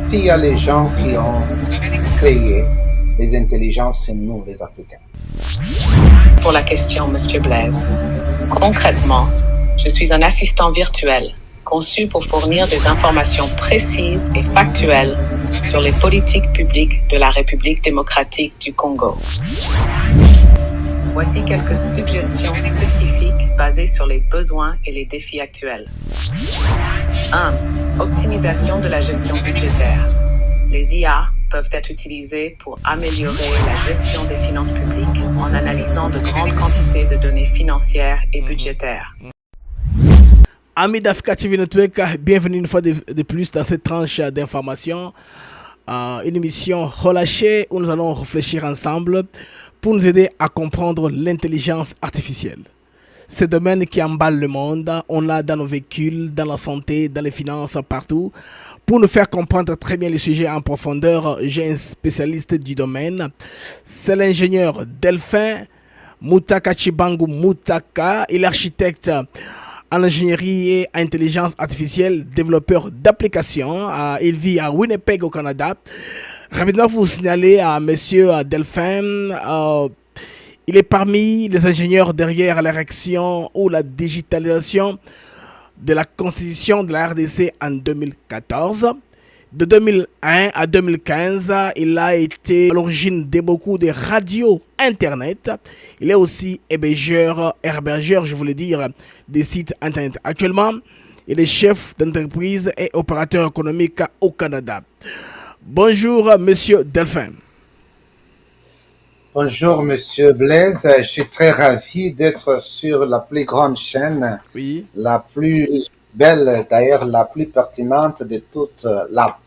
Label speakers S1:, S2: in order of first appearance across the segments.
S1: s'il y a les gens qui ont créé les intelligences, c'est nous, les Africains.
S2: Pour la question, Monsieur Blaise. Concrètement, je suis un assistant virtuel conçu pour fournir des informations précises et factuelles sur les politiques publiques de la République démocratique du Congo. Voici quelques suggestions spécifiques basées sur les besoins et les défis actuels. 1. Optimisation de la gestion budgétaire. Les IA peuvent être utilisées pour améliorer la gestion des finances publiques en analysant de grandes quantités de données financières et budgétaires.
S3: Amis d'Africa TV Network, bienvenue une fois de plus dans cette tranche d'information. Une émission relâchée où nous allons réfléchir ensemble pour nous aider à comprendre l'intelligence artificielle. Ce domaine qui emballe le monde, on l'a dans nos véhicules, dans la santé, dans les finances, partout. Pour nous faire comprendre très bien les sujets en profondeur, j'ai un spécialiste du domaine. C'est l'ingénieur Delphin Mutaka Chibangu Mutaka. Il est architecte en ingénierie et intelligence artificielle, développeur d'applications. Il vit à Winnipeg au Canada. Rapidement, vous signaler à Monsieur Delphin, il est parmi les ingénieurs derrière l'érection ou la digitalisation de la constitution de la RDC en 2014. De 2001 à 2015, il a été à l'origine de beaucoup de radios Internet. Il est aussi hébergeur, je voulais dire, des sites Internet. Actuellement, il est chef d'entreprise et opérateur économique au Canada. Bonjour, Monsieur Delphin.
S1: Bonjour, Monsieur Blaise. Je suis très ravi d'être sur la plus grande chaîne, la plus belle, d'ailleurs la plus pertinente de toutes, la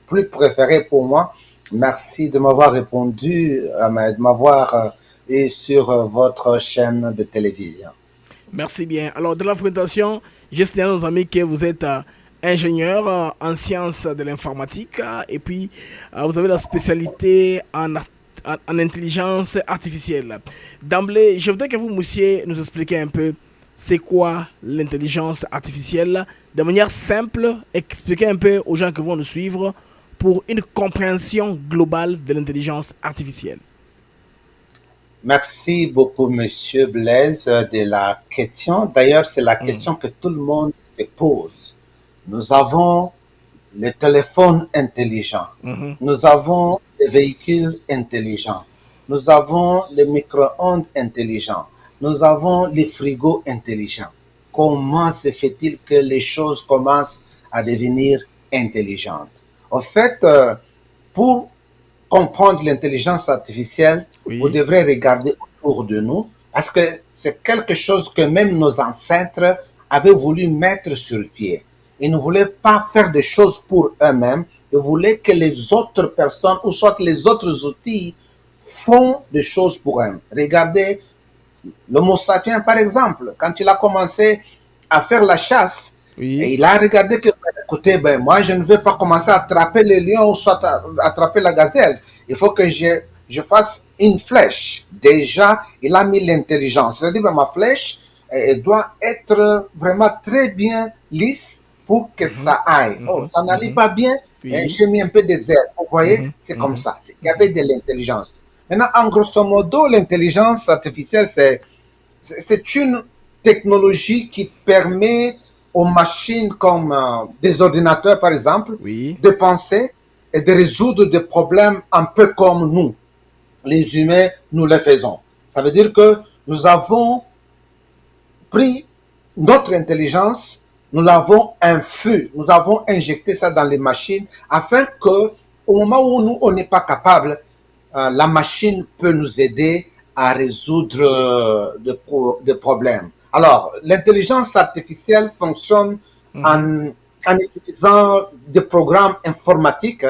S1: plus préférée pour moi. Merci de m'avoir répondu, de m'avoir eu sur votre chaîne de télévision.
S3: Merci bien. Alors, de la présentation, j'ai signalé à nos amis que vous êtes ingénieur en sciences de l'informatique et puis vous avez la spécialité en intelligence artificielle. D'emblée, je voudrais que vous puissiez nous expliquer un peu c'est quoi l'intelligence artificielle de manière simple, expliquer un peu aux gens qui vont nous suivre pour une compréhension globale de l'intelligence artificielle.
S1: Merci beaucoup, Monsieur Blaise, de la question. D'ailleurs, c'est la question que tout le monde se pose. Nous avons le téléphone intelligent. Nous avons les véhicules intelligents. Nous avons les micro-ondes intelligents. Nous avons les frigos intelligents. Comment se fait-il que les choses commencent à devenir intelligentes? En fait, pour comprendre l'intelligence artificielle, vous devrez regarder autour de nous parce que c'est quelque chose que même nos ancêtres avaient voulu mettre sur pied. Ils ne voulaient pas faire des choses pour eux-mêmes. Ils voulaient que les autres personnes ou soit les autres outils font des choses pour eux. Regardez l'Homo sapiens, par exemple. Quand il a commencé à faire la chasse, et il a regardé que, écoutez, moi, je ne vais pas commencer à attraper les lions ou soit à attraper la gazelle. Il faut que je fasse une flèche. Déjà, il a mis l'intelligence. Il a dit, ma flèche elle doit être vraiment très bien lisse pour que ça aille. Oh, ça n'allait pas bien, j'ai mis un peu de zèle. Vous voyez, c'est comme ça. Il y avait de l'intelligence. Maintenant, en grosso modo, l'intelligence artificielle, c'est une technologie qui permet aux machines comme des ordinateurs, par exemple, de penser et de résoudre des problèmes un peu comme nous, les humains, nous le faisons. Ça veut dire que nous avons pris notre intelligence, nous l'avons infus, nous avons injecté ça dans les machines afin que, au moment où nous, on n'est pas capable, la machine peut nous aider à résoudre des problèmes. Alors, l'intelligence artificielle fonctionne en utilisant des programmes informatiques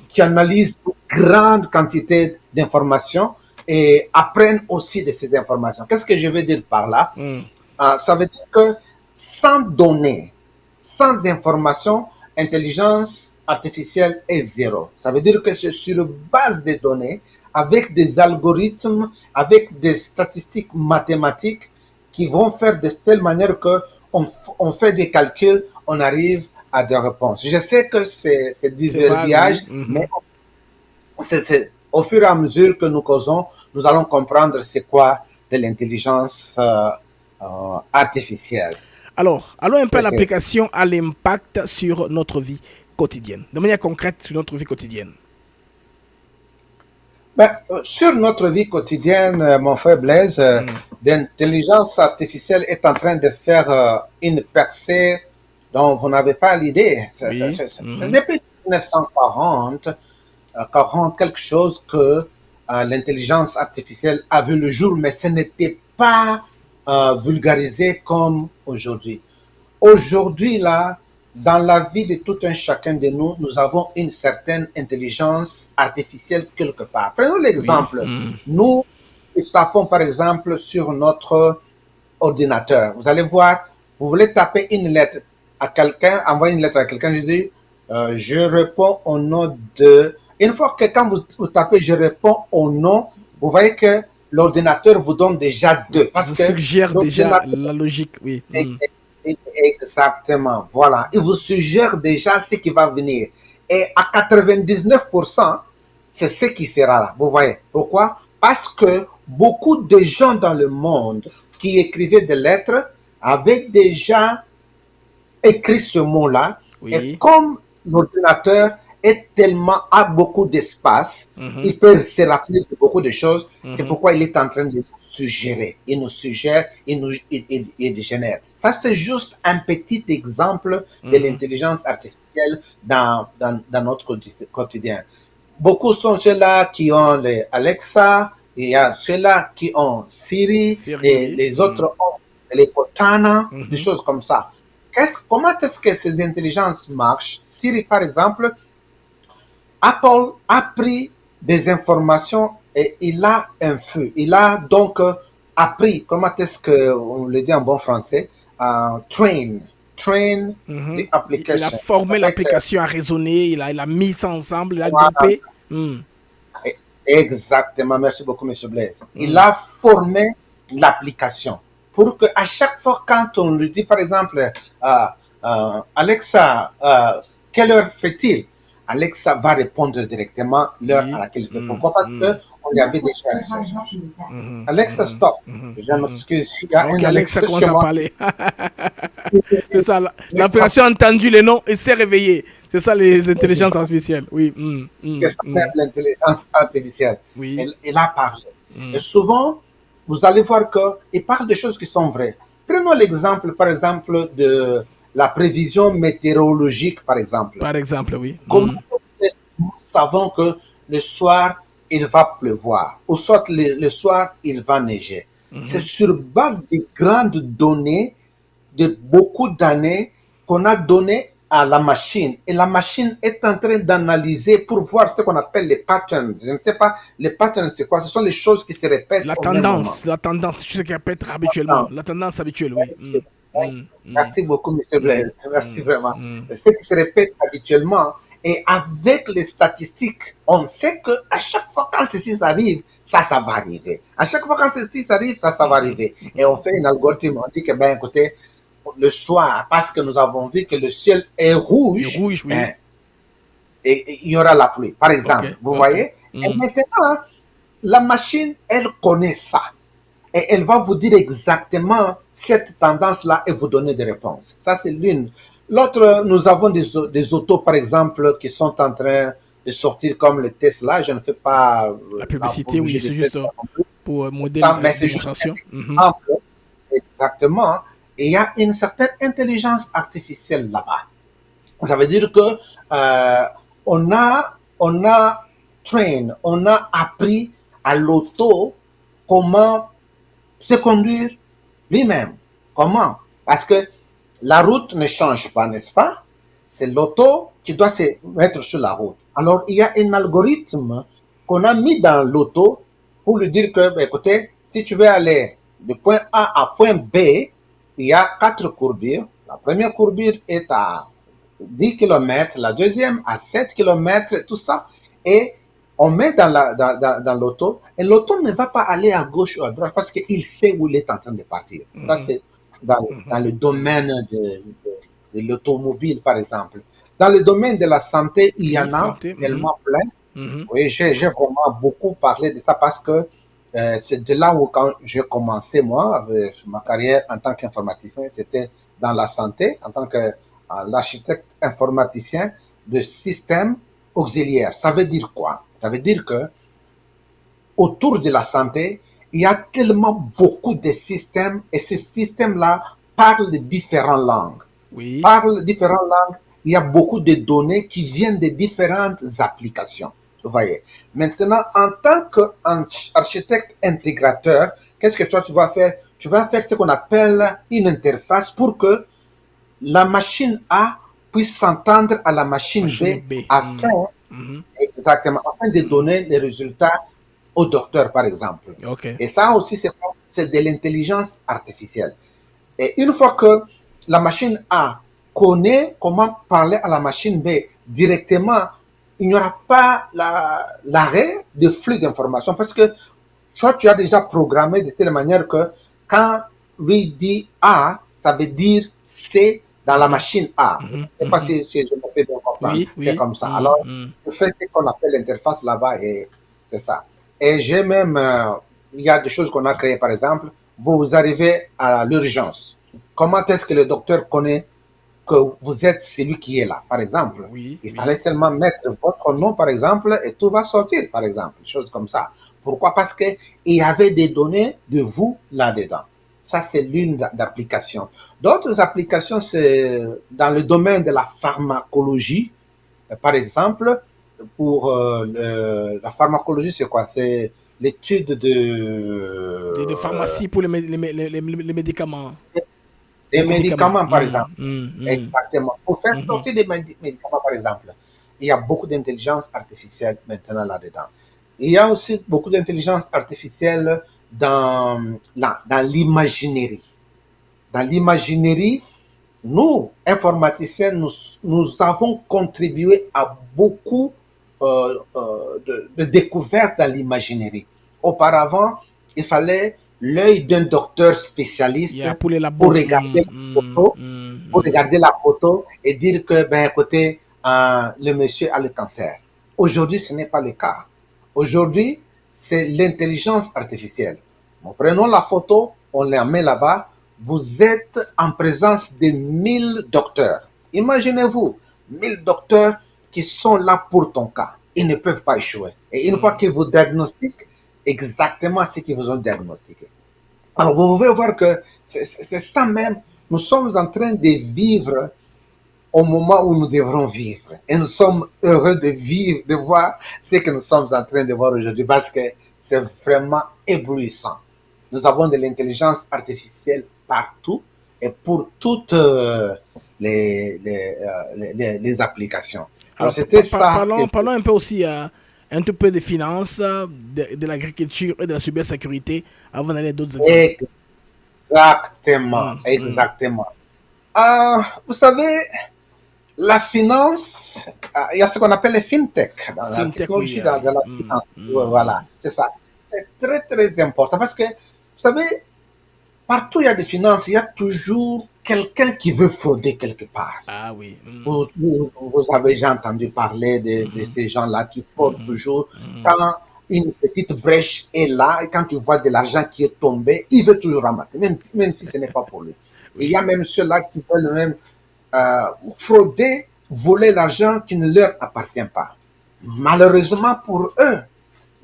S1: qui analysent une grande quantité d'informations et apprennent aussi de ces informations. Qu'est-ce que je veux dire par là? Ça veut dire que sans données, sans information, intelligence artificielle est zéro. Ça veut dire que c'est sur base des données, avec des algorithmes, avec des statistiques mathématiques qui vont faire de telle manière que on fait des calculs, on arrive à des réponses. Je sais que c'est du verbiage, mais au fur et à mesure que nous causons, nous allons comprendre c'est quoi de l'intelligence artificielle.
S3: Alors, allons un peu à l'application, à l'impact sur notre vie quotidienne, de manière concrète sur notre vie quotidienne.
S1: Sur notre vie quotidienne, mon frère Blaise, l'intelligence artificielle est en train de faire une percée dont vous n'avez pas l'idée. Depuis 1940, 40 quelque chose que l'intelligence artificielle a vu le jour, mais ce n'était pas vulgarisé comme aujourd'hui. Aujourd'hui, là, dans la vie de tout un chacun de nous, nous avons une certaine intelligence artificielle quelque part. Prenons l'exemple. Nous tapons par exemple sur notre ordinateur. Vous allez voir, vous voulez taper une lettre à quelqu'un, envoyer une lettre à quelqu'un, je dis, je réponds au nom de... Une fois que quand vous tapez, je réponds au nom, vous voyez que l'ordinateur vous donne déjà deux.
S3: Parce que suggère déjà la logique, oui.
S1: Exactement, voilà. Il vous suggère déjà ce qui va venir. Et à 99%, c'est ce qui sera là. Vous voyez. Pourquoi? Parce que beaucoup de gens dans le monde qui écrivaient des lettres avaient déjà écrit ce mot-là. Et comme l'ordinateur a beaucoup d'espace, il peut se rappeler de beaucoup de choses. C'est pourquoi il est en train de suggérer. Il nous suggère, il génère. Ça, c'est juste un petit exemple de l'intelligence artificielle dans notre quotidien. Beaucoup sont ceux-là qui ont les Alexa, il y a ceux-là qui ont Siri. Les autres ont les Cortana, des choses comme ça. Comment est-ce que ces intelligences marchent? Siri, par exemple, Apple a pris des informations et il a un feu. Il a donc appris, comment est-ce qu'on le dit en bon français, train the application.
S3: Il a formé l'application à raisonner, il a mis ça ensemble, il a groupé.
S1: Exactement, merci beaucoup, M. Blaise. Il a formé l'application pour qu'à chaque fois quand on lui dit, par exemple, Alexa, quelle heure fait-il? Alexa va répondre directement l'heure à laquelle il fait. Pourquoi? Parce qu'on lui avait déjà... Alexa, stop. Je m'excuse.
S3: Alexa commence à parler. C'est ça. L'application a entendu les noms et s'est réveillée. C'est ça les intelligences artificielles. Oui.
S1: C'est ça l'intelligence artificielle.
S3: Oui.
S1: Elle a parlé. Et souvent, vous allez voir qu'il parle de choses qui sont vraies. Prenons l'exemple, par exemple, de la prévision météorologique, par exemple.
S3: Par exemple, oui.
S1: Comment nous savons que le soir, il va pleuvoir, ou soit le soir, il va neiger. C'est sur base des grandes données de beaucoup d'années qu'on a donné à la machine. Et la machine est en train d'analyser pour voir ce qu'on appelle les patterns. Je ne sais pas, les patterns, c'est quoi? Ce sont les choses qui se répètent.
S3: La tendance, ce qui répète habituellement. La tendance habituelle, oui.
S1: Merci beaucoup, M. Blaise. Merci vraiment. Ce qui se répète habituellement. Et avec les statistiques, on sait qu'à chaque fois quand ceci arrive, ça va arriver. À chaque fois quand ceci arrive, ça va arriver. Et on fait un algorithme, on dit que, ben, écoutez, le soir, parce que nous avons vu que le ciel est rouge,
S3: oui.
S1: et il y aura la pluie, par exemple. Vous voyez? Et maintenant, la machine, elle connaît ça. Et elle va vous dire exactement cette tendance-là et vous donner des réponses. Ça, c'est l'une. L'autre, nous avons des autos, par exemple, qui sont en train de sortir comme le Tesla. Je ne fais pas
S3: la publicité, oui, c'est juste pour modèle
S1: de démonstration. Exactement. Et il y a une certaine intelligence artificielle là-bas. Ça veut dire que on a appris à l'auto comment se conduire lui-même. Comment? Parce que la route ne change pas, n'est-ce pas? C'est l'auto qui doit se mettre sur la route. Alors, il y a un algorithme qu'on a mis dans l'auto pour lui dire que, écoutez, si tu veux aller de point A à point B, il y a 4 courbures. La première courbure est à 10 km, la deuxième à 7 km, tout ça. Et on met dans l'auto, et l'auto ne va pas aller à gauche ou à droite parce qu'il sait où il est en train de partir. Ça, c'est dans le domaine de de l'automobile, par exemple. Dans le domaine de la santé, il y en a
S3: santé.
S1: tellement plein. Oui, j'ai vraiment beaucoup parlé de ça parce que c'est de là où quand j'ai commencé, moi, avec ma carrière en tant qu'informaticien, c'était dans la santé, en tant qu'architecte informaticien de système auxiliaire. Ça veut dire quoi? Ça veut dire que autour de la santé, il y a tellement beaucoup de systèmes et ces systèmes-là parlent de différentes langues.
S3: Oui.
S1: Parlent différentes langues. Il y a beaucoup de données qui viennent de différentes applications. Vous voyez. Maintenant, en tant qu'architecte intégrateur, qu'est-ce que toi tu vas faire? Tu vas faire ce qu'on appelle une interface pour que la machine A puisse s'entendre à la machine B, afin, exactement, afin de donner les résultats au docteur, par exemple.
S3: Okay.
S1: Et ça aussi, c'est de l'intelligence artificielle. Et une fois que la machine A connaît comment parler à la machine B directement, il n'y aura pas l'arrêt de flux d'informations parce que toi, tu as déjà programmé de telle manière que quand lui dit A, ça veut dire C dans la machine A. Je ne sais pas si je me fais bien comprendre. C'est comme ça. Alors, je fais ce qu'on appelle l'interface là-bas et c'est ça. Et j'ai même, il y a des choses qu'on a créées, par exemple, vous arrivez à l'urgence. Comment est-ce que le docteur connaît que vous êtes celui qui est là, par exemple? Il fallait seulement mettre votre nom, par exemple, et tout va sortir, par exemple, choses comme ça. Pourquoi? Parce qu'il y avait des données de vous là-dedans. Ça, c'est l'une d'application. D'autres applications, c'est dans le domaine de la pharmacologie. Par exemple, pour la pharmacologie, c'est quoi? C'est l'étude
S3: de pharmacie pour les médicaments.
S1: Des médicaments, par exemple. Exactement. Pour faire sortir des médicaments, par exemple, il y a beaucoup d'intelligence artificielle maintenant là-dedans. Il y a aussi beaucoup d'intelligence artificielle dans l'imaginerie. Dans l'imaginerie, nous, informaticiens, nous avons contribué à beaucoup de découvertes dans l'imaginerie. Auparavant, il fallait l'œil d'un docteur spécialiste pour regarder la photo et dire que, ben, écoutez, le monsieur a le cancer. Aujourd'hui, ce n'est pas le cas. Aujourd'hui, c'est l'intelligence artificielle. Bon, prenons la photo, on la met là-bas. Vous êtes en présence de 1000 docteurs. Imaginez-vous, 1000 docteurs qui sont là pour ton cas. Ils ne peuvent pas échouer. Et une fois qu'ils vous diagnostiquent, exactement ce qu'ils vous ont diagnostiqué. Alors, vous pouvez voir que c'est ça même. Nous sommes en train de vivre au moment où nous devrons vivre. Et nous sommes heureux de vivre, de voir ce que nous sommes en train de voir aujourd'hui parce que c'est vraiment éblouissant. Nous avons de l'intelligence artificielle partout et pour toutes les applications.
S3: Alors, c'était ça. Parlons un peu aussi un tout peu de finances, de l'agriculture et de la cybersécurité avant d'aller à d'autres exemples.
S1: Exactement. Vous savez, la finance, il y a ce qu'on appelle les fintech dans la technologie, dans la finance. Voilà, c'est ça. C'est très, très important parce que, vous savez, partout où il y a des finances, il y a toujours quelqu'un qui veut frauder quelque part.
S3: Ah oui.
S1: Vous avez déjà entendu parler de ces gens-là qui fraudent toujours. Quand une petite brèche est là et quand tu vois de l'argent qui est tombé, il veut toujours ramasser, même si ce n'est pas pour lui. Il y a même ceux-là qui veulent même frauder, voler l'argent qui ne leur appartient pas. Malheureusement pour eux,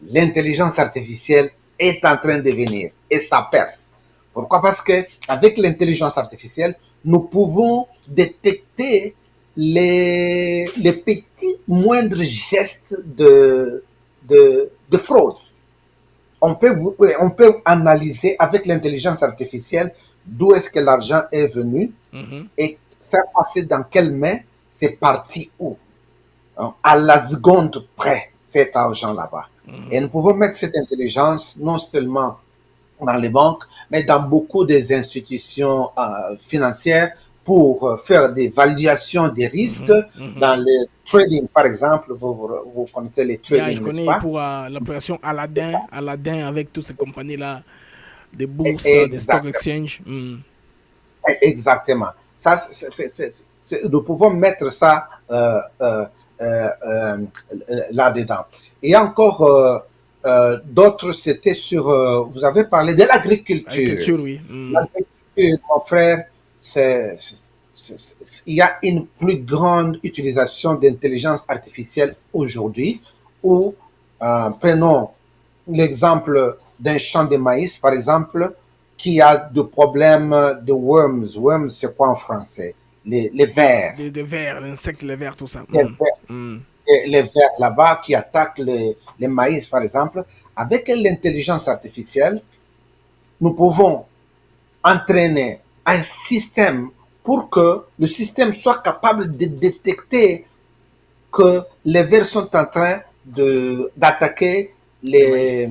S1: l'intelligence artificielle est en train de venir et ça perce. Pourquoi? Parce que avec l'intelligence artificielle, nous pouvons détecter les petits moindres gestes de fraude. On peut analyser avec l'intelligence artificielle d'où est-ce que l'argent est venu et faire passer dans quelle main c'est parti où. À la seconde près, cet argent là-bas. Et nous pouvons mettre cette intelligence non seulement dans les banques, mais dans beaucoup des institutions financières pour faire des valuations des risques dans le trading, par exemple. Vous connaissez les trading,
S3: je connais pour l'opération Aladdin avec toutes ces compagnies-là, des bourses, des stock exchange.
S1: Exactement. Ça, nous pouvons mettre ça là-dedans. Et encore d'autres, c'était sur, vous avez parlé de l'agriculture.
S3: Agriculture, oui.
S1: L'agriculture, mon frère, il y a une plus grande utilisation d'intelligence artificielle aujourd'hui où, prenons l'exemple d'un champ de maïs, par exemple, qui a des problèmes de worms. Worms, c'est quoi en français? Les vers.
S3: Les vers, l'insecte, les vers, tout ça.
S1: Les vers là-bas qui attaquent les maïs, par exemple. Avec l'intelligence artificielle, nous pouvons entraîner un système pour que le système soit capable de détecter que les vers sont en train d'attaquer les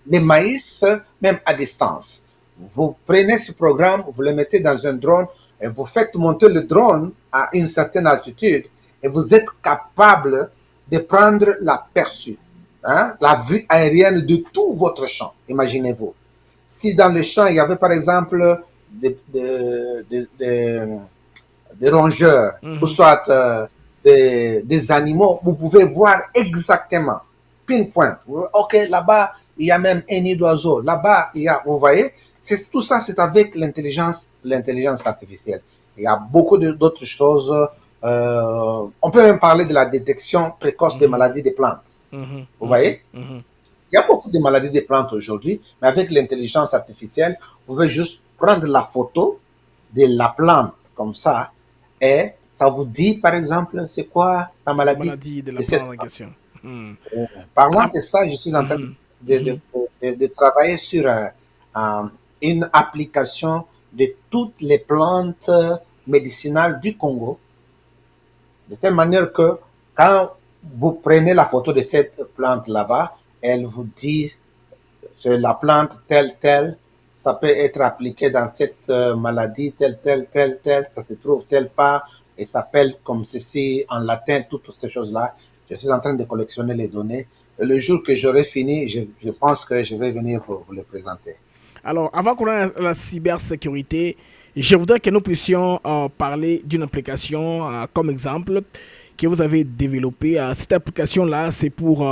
S1: maïs, même à distance. Vous prenez ce programme, vous le mettez dans un drone et vous faites monter le drone à une certaine altitude et vous êtes capable de prendre l'aperçu, la vue aérienne de tout votre champ. Imaginez-vous. Si dans le champ, il y avait par exemple des rongeurs, ou soit des animaux, vous pouvez voir exactement, pinpoint. Ok, là-bas, il y a même un nid d'oiseau. Là-bas, il y a, vous voyez, tout ça, c'est avec l'intelligence artificielle. Il y a beaucoup d'autres choses. On peut même parler de la détection précoce des maladies des plantes. Vous voyez? Il y a beaucoup de maladies des plantes aujourd'hui, mais avec l'intelligence artificielle, vous pouvez juste prendre la photo de la plante comme ça et ça vous dit, par exemple, c'est quoi la maladie
S3: de la plante en question.
S1: Parlant de ça, je suis en train de travailler sur une application de toutes les plantes médicinales du Congo, de telle manière que quand vous prenez la photo de cette plante là-bas, elle vous dit c'est la plante telle, ça peut être appliqué dans cette maladie telle, ça se trouve telle part et s'appelle comme ceci en latin, toutes ces choses-là. Je suis en train de collectionner les données. Et le jour que j'aurai fini, je pense que je vais venir vous les présenter.
S3: Alors, avant qu'on ait la cybersécurité, je voudrais que nous puissions parler d'une application comme exemple que vous avez développée. Cette application-là, c'est pour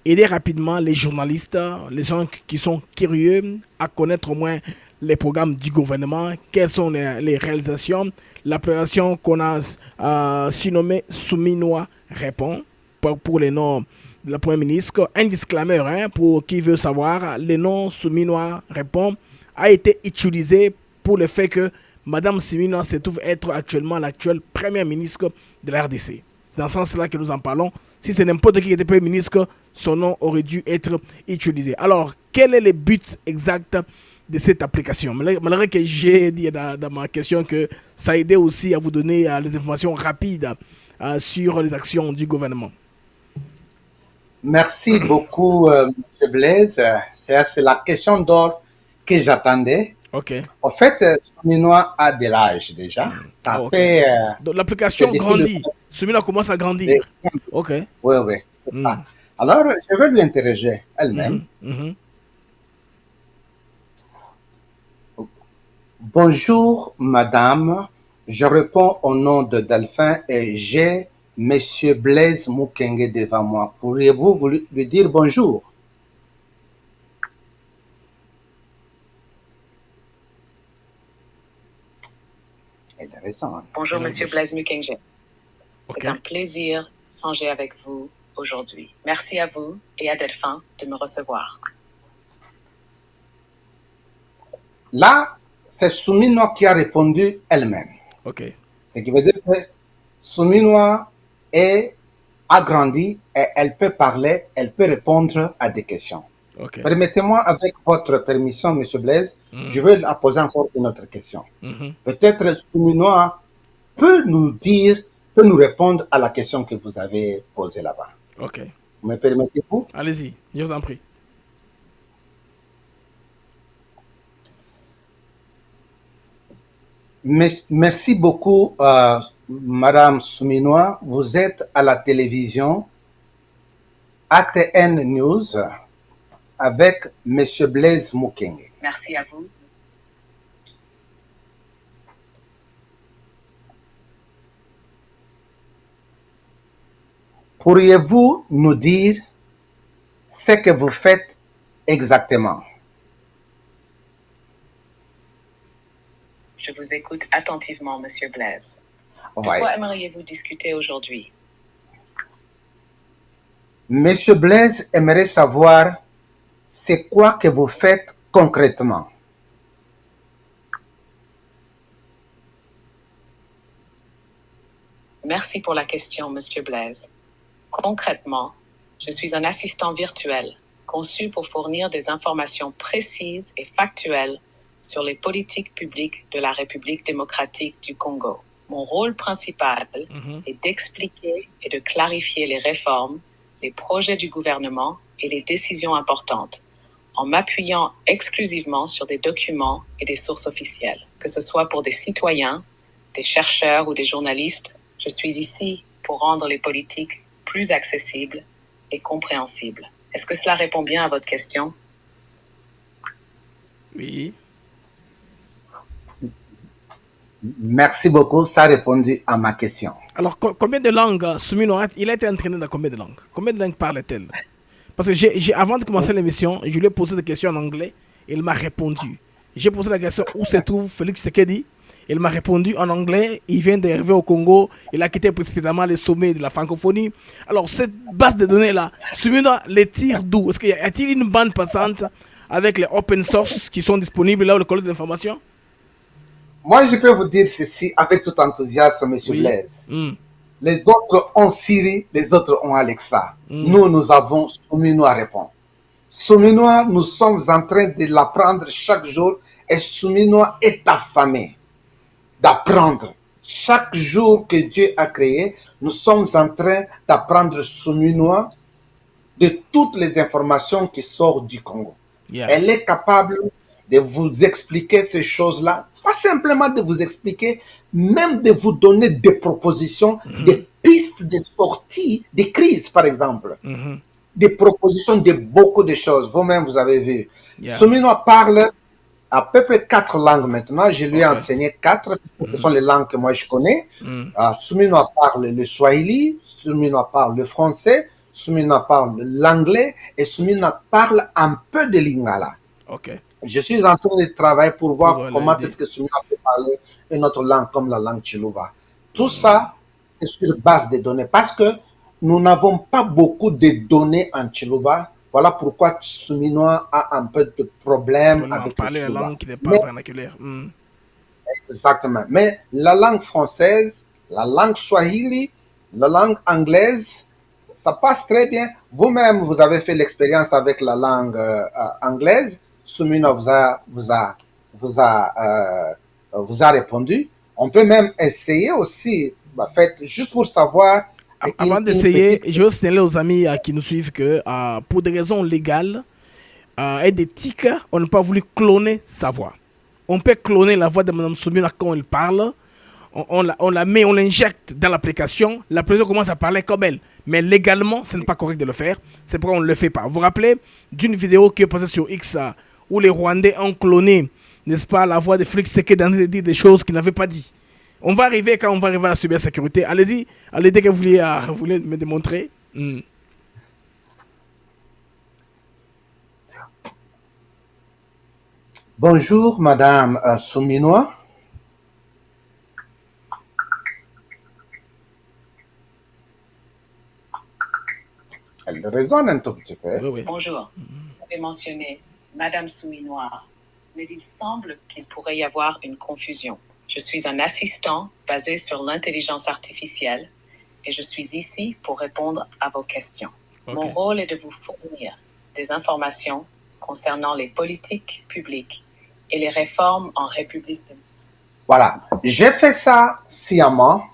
S3: aider rapidement les journalistes, les gens qui sont curieux à connaître au moins les programmes du gouvernement, quelles sont les réalisations. L'application qu'on a surnommée Souminois répond pour les noms de la Premier ministre. Un disclaimer pour qui veut savoir, le nom Souminois répond a été utilisé pour le fait que Madame Souminois se trouve être actuellement l'actuelle Première ministre de la RDC. C'est dans ce sens-là que nous en parlons. Si c'est n'importe qui était Premier ministre, son nom aurait dû être utilisé. Alors, quel est le but exact de cette application? Malgré que j'ai dit dans ma question que ça aidait aussi à vous donner les informations rapides sur les actions du gouvernement.
S1: Merci beaucoup, M. Blaise. C'est la question d'or que j'attendais.
S3: Ok.
S1: En fait, Souminois a de l'âge déjà. Ça fait.
S3: Donc l'application grandit. Souminois commence à grandir. Ok.
S1: Oui. Alors, je vais lui interroger elle-même. Bonjour, madame. Je réponds au nom de Delphin et j'ai Monsieur Blaise Mukenge devant moi. Pourriez-vous lui dire bonjour?
S2: Bonjour, Monsieur Blaise Mukenge. C'est un plaisir d'échanger avec vous aujourd'hui. Merci à vous et à Delphin de me recevoir.
S1: Là, c'est Souminois qui a répondu elle-même.
S3: Ok.
S1: Ce qui veut dire que Souminois a grandi et elle peut parler, elle peut répondre à des questions.
S3: Okay.
S1: Permettez-moi, avec votre permission, M. Blaise, je vais la poser encore une autre question. Peut-être Souminois peut nous répondre à la question que vous avez posée là-bas.
S3: Ok.
S1: Me permettez-vous?
S3: Allez-y, je vous en prie.
S1: Merci beaucoup, Madame Souminois. Vous êtes à la télévision ATN News avec Monsieur Blaise Mukenge.
S2: Merci à vous.
S1: Pourriez-vous nous dire ce que vous faites exactement?
S2: Je vous écoute attentivement, Monsieur Blaise. De
S1: Ouais.
S2: quoi aimeriez-vous discuter aujourd'hui?
S1: Monsieur Blaise aimerait savoir c'est quoi que vous faites concrètement.
S2: Merci pour la question, Monsieur Blaise. Concrètement, je suis un assistant virtuel conçu pour fournir des informations précises et factuelles sur les politiques publiques de la République démocratique du Congo. Mon rôle principal est d'expliquer et de clarifier les réformes, les projets du gouvernement et les décisions importantes, en m'appuyant exclusivement sur des documents et des sources officielles. Que ce soit pour des citoyens, des chercheurs ou des journalistes, je suis ici pour rendre les politiques plus accessibles et compréhensibles. Est-ce que cela répond bien à votre question?
S3: Oui.
S1: Merci beaucoup, ça a répondu à ma question.
S3: Alors, combien de langues, Soumino, il a été entraîné dans combien de langues? Combien de langues parle-t-elle? Parce que avant de commencer l'émission, je lui ai posé des questions en anglais et il m'a répondu. J'ai posé la question où se trouve Félix Tshisekedi. Il m'a répondu en anglais. Il vient d'arriver au Congo. Il a quitté précipitamment les sommets de la francophonie. Alors, cette base de données-là, Soumino les tire d'où? Est-ce qu'il y a-t-il une bande passante avec les open source qui sont disponibles là où le collecte d'informations?
S1: Moi, je peux vous dire ceci avec tout enthousiasme, Monsieur
S3: Oui.
S1: Blaise. Les autres ont Siri, les autres ont Alexa. Nous avons Souminois à répondre. Souminois, nous sommes en train de l'apprendre chaque jour et Souminois est affamé d'apprendre. Chaque jour que Dieu a créé, nous sommes en train d'apprendre Souminois de toutes les informations qui sortent du Congo.
S3: Yeah.
S1: Elle est capable de vous expliquer ces choses-là, pas simplement de vous expliquer, même de vous donner des propositions, des pistes de sortie des crises, par exemple. Des propositions de beaucoup de choses. Vous-même, vous avez vu.
S3: Yeah.
S1: Souminois parle à peu près 4 langues maintenant. Je lui ai enseigné 4. Ce sont les langues que moi je connais. Souminois parle le swahili, Souminois parle le français, Souminois parle l'anglais et Souminois parle un peu de lingala.
S3: Ok.
S1: Je suis en train de travailler pour voir comment
S3: l'aider.
S1: est-ce que Souminois peut parler une autre langue comme la langue Chiluba. Tout ça, c'est sur base de données parce que nous n'avons pas beaucoup de données en Chiluba. Voilà pourquoi Souminois a un peu de problème avec le
S3: parler la
S1: Chiluba.
S3: langue qui n'est pas vernaculaire.
S1: Exactement. Mais la langue française, la langue swahili, la langue anglaise, ça passe très bien. Vous-même, vous avez fait l'expérience avec la langue anglaise. Souminois vous a répondu. On peut même essayer aussi, faites juste pour savoir.
S3: Avant d'essayer, je veux signaler aux amis qui nous suivent que pour des raisons légales et d'éthique, on n'a pas voulu cloner sa voix. On peut cloner la voix de Mme Souminois quand elle parle. On la met, on l'injecte dans l'application. L'application commence à parler comme elle. Mais légalement, ce n'est pas correct de le faire. C'est pourquoi on ne le fait pas. Vous vous rappelez d'une vidéo qui est passée sur X où les Rwandais ont cloné, n'est-ce pas, la voix de Félix Tshisekedi en train de dire des choses qu'il n'avait pas dit. On va arriver quand on va arriver à la cybersécurité. Allez-y, allez dès que vous voulez me démontrer.
S1: Bonjour, Madame Souminois. Elle résonne un tout petit peu.
S3: Oui, oui.
S2: Bonjour. Vous avez mentionné Madame Souminois, mais il semble qu'il pourrait y avoir une confusion. Je suis un assistant basé sur l'intelligence artificielle et je suis ici pour répondre à vos questions. Mon rôle est de vous fournir des informations concernant les politiques publiques et les réformes en République démocratique.
S1: Voilà, j'ai fait ça sciemment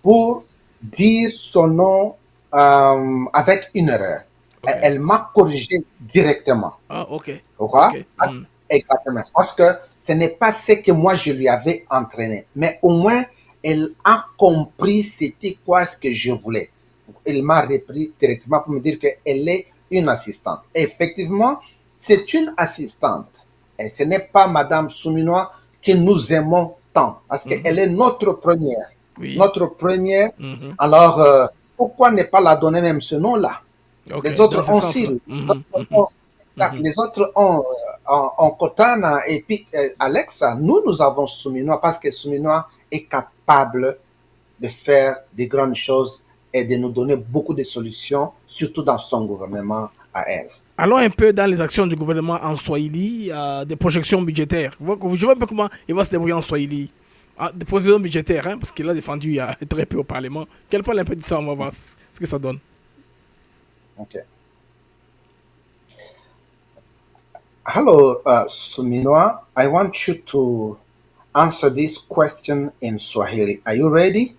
S1: pour dire son nom avec une erreur. Elle m'a corrigé directement.
S3: Ah, ok.
S1: Pourquoi?
S3: Okay.
S1: Exactement. Parce que ce n'est pas ce que moi je lui avais entraîné. Mais au moins, elle a compris c'était quoi ce que je voulais. Elle m'a repris directement pour me dire qu'elle est une assistante. Et effectivement, c'est une assistante. Et ce n'est pas Madame Souminois que nous aimons tant. Parce qu'elle est notre première.
S3: Oui.
S1: Notre première. Alors, pourquoi ne pas la donner même ce nom-là?
S3: Okay,
S1: les autres ont
S3: sens,
S1: Cyril. Les autres ont Cortana et puis Alexa. Nous avons Souminois parce que Souminois est capable de faire des grandes choses et de nous donner beaucoup de solutions, surtout dans son gouvernement à elle.
S3: Allons un peu dans les actions du gouvernement en Swahili, des projections budgétaires. Je vois un peu comment il va se débrouiller en Swahili. Des projections budgétaires, hein, parce qu'il a défendu il y a très peu au Parlement. Quel parle un peu de ça, on va voir ce que ça donne.
S1: Okay. Hello, Suminoa. I want you to answer this question in Swahili. Are you ready?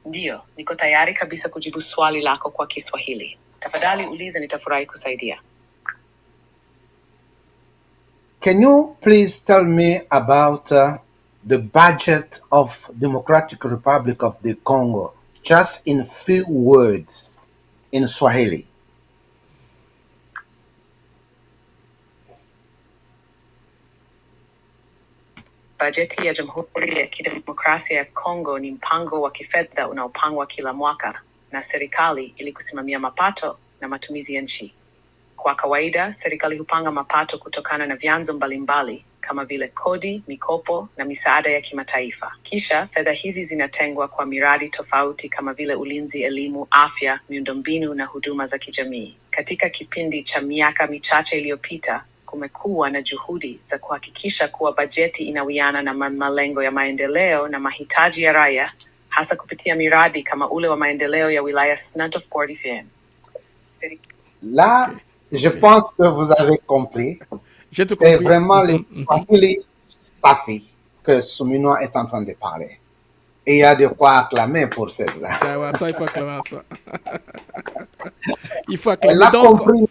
S2: Ndio, niko tayari kabisa kujibu swali lako kwa Kiswahili. Tafadhali uliza, nitafurahi kusaidia.
S1: Can you please tell me about the budget of Democratic Republic of the Congo, just in few words, in Swahili?
S2: Bajeti ya Jamhuri ya Kidemokrasia ya Kongo ni mpango wa kifedha unaopangwa kila mwaka na serikali ili kusimamia mapato na matumizi ya nchi. Kwa kawaida, serikali hupanga mapato kutokana na vyanzo mbalimbali kama vile kodi, mikopo na misaada ya kimataifa. Kisha, fedha hizi zinatengwa kwa miradi tofauti kama vile ulinzi, elimu, afya, miundombinu na huduma za kijamii. Katika kipindi cha miaka michache iliyopita, kumekuwa na juhudi za kuhakikisha kuwa bajeti inawiana na malengo ya maendeleo na mahitaji ya raia, hasa kupitia miradi kama ule wa maendeleo ya wilaya Snuntof Portefeuille.
S1: Là, je pense que vous avez compris. C'est vraiment les Swahili Safi que Souminois est en train de parler. Et il y a de quoi acclamer pour celle-là.
S3: Ça, il faut acclamer ça. Il faut acclamer. Elle a compris.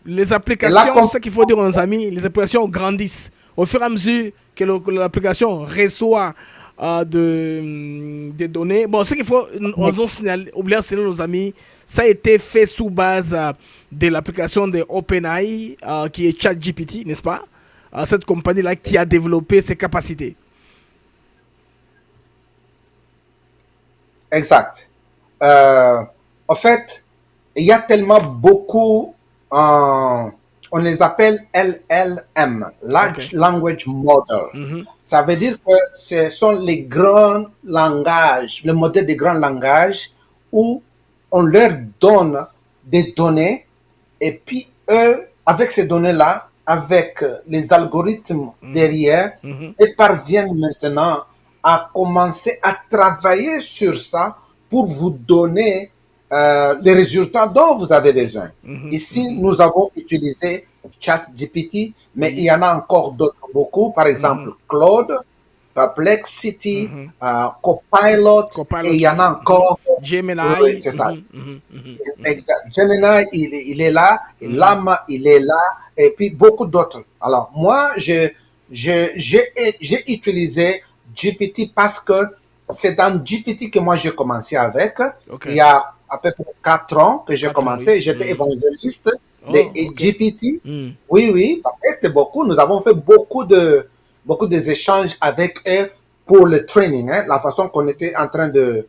S3: Les applications, ce qu'il faut dire aux amis, les applications grandissent. Au fur et à mesure que l'application reçoit des données. Bon, ce qu'il faut, oublier de signaler nos amis, ça a été fait sous base de l'application de OpenAI, qui est ChatGPT, n'est-ce pas? Cette compagnie-là qui a développé ses capacités.
S1: Exact. En fait, il y a tellement beaucoup... on les appelle LLM, Large Language Model. Ça veut dire que ce sont les grands langages, le modèle des grands langages où on leur donne des données et puis eux, avec ces données-là, avec les algorithmes derrière, ils parviennent maintenant à commencer à travailler sur ça pour vous donner les résultats dont vous avez besoin. Ici, nous avons utilisé ChatGPT, mais il y en a encore d'autres beaucoup. Par exemple, Claude, Perplexity, Copilot, et il y en a encore.
S3: Gemini.
S1: Oui, c'est ça. Exact. Gemini, il est là. Llama, il est là. Et puis beaucoup d'autres. Alors, moi, j'ai utilisé GPT parce que c'est dans GPT que moi j'ai commencé avec. Il y a à peu près 4 ans que j'ai commencé. J'étais évangéliste de GPT. Oui, c'était beaucoup. Nous avons fait beaucoup des échanges avec eux pour le training, hein, la façon qu'on était en train de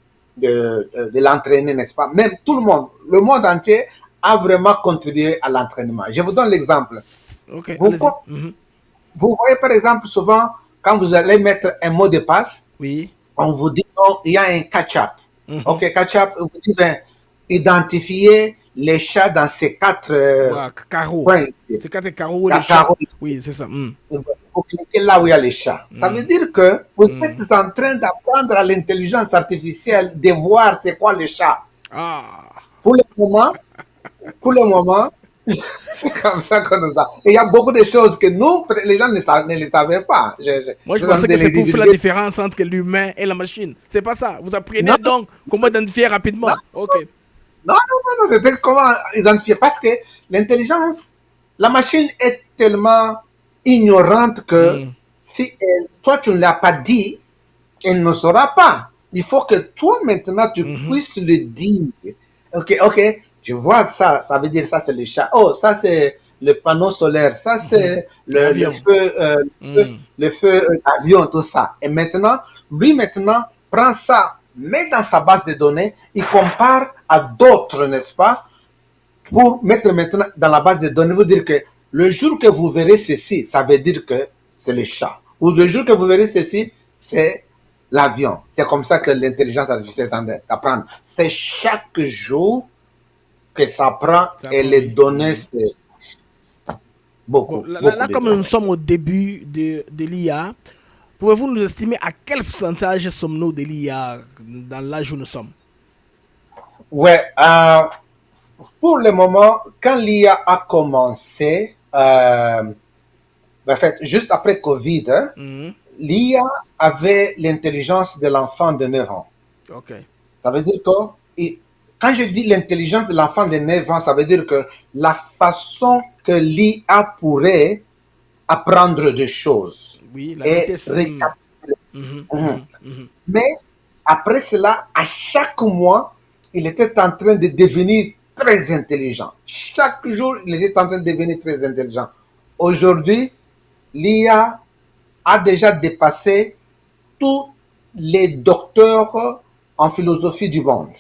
S1: l'entraîner, n'est-ce pas? Même tout le monde, le monde entier a vraiment contribué à l'entraînement. Je vous donne l'exemple. Vous voyez par exemple souvent, quand vous allez mettre un mot de passe, on vous dit il y a un catch-up. Ok, catch-up, vous dites identifier les chats dans ces 4
S3: carreaux.
S1: Points.
S3: Ces 4 carreaux, les chats. Oui, c'est ça.
S1: Vous cliquez là où il y a les chats. Ça veut dire que vous êtes en train d'apprendre à l'intelligence artificielle de voir c'est quoi les chats. Pour le moment, c'est comme ça qu'on nous a. Et il y a beaucoup de choses que nous, les gens ne les savaient pas.
S3: Moi, je pensais que c'est pour faire la différence entre l'humain et la machine. C'est pas ça. Vous apprenez donc comment identifier rapidement.
S1: Non, c'est comment identifier. Parce que l'intelligence, la machine est tellement ignorante que si toi, tu ne l'as pas dit, elle ne saura pas. Il faut que toi, maintenant, tu puisses le dire. Ok, tu vois ça, ça veut dire ça, c'est le chat. Oh, ça, c'est le panneau solaire, ça c'est le feu, le feu d'avion, tout ça. Et maintenant, lui maintenant prend ça, met dans sa base de données, il compare à d'autres, n'est-ce pas, pour mettre maintenant dans la base de données, vous dire que le jour que vous verrez ceci, ça veut dire que c'est le chat. Ou le jour que vous verrez ceci, c'est l'avion. C'est comme ça que l'intelligence artificielle apprend. C'est chaque jour que ça prend et les données, c'est beaucoup.
S3: Là, comme nous sommes au début de l'IA, pouvez-vous nous estimer à quel pourcentage sommes-nous de l'IA dans l'âge où nous sommes?
S1: Ouais, pour le moment, quand l'IA a commencé, en fait, juste après Covid, l'IA avait l'intelligence de l'enfant de 9 ans.
S3: Okay.
S1: Ça veut dire que, quand je dis l'intelligence de l'enfant de 9 ans, ça veut dire que la façon que l'IA pourrait apprendre des choses
S3: oui,
S1: et récapituler. Mais après cela, à chaque mois, il était en train de devenir très intelligent. Chaque jour, il était en train de devenir très intelligent. Aujourd'hui, l'IA a déjà dépassé tous les docteurs en philosophie du monde.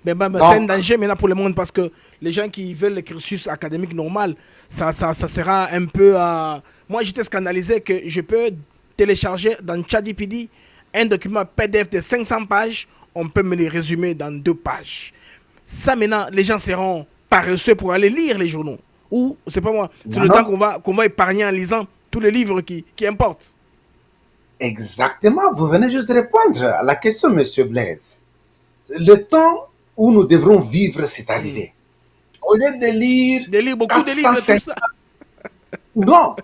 S3: C'est un danger maintenant pour le monde parce que les gens qui veulent le cursus académique normal, ça sera un peu... Moi, j'étais scandalisé que je peux télécharger dans ChatGPT un document PDF de 500 pages, on peut me le résumer dans 2 pages. Ça, maintenant, les gens seront paresseux pour aller lire les journaux. Ou, c'est pas moi, c'est le temps qu'on va épargner en lisant tous les livres qui importent.
S1: Exactement, vous venez juste de répondre à la question, Monsieur Blaise. Le temps où nous devrons vivre, c'est arrivé. Au lieu de lire
S3: beaucoup de livres, tout ça.
S1: Non,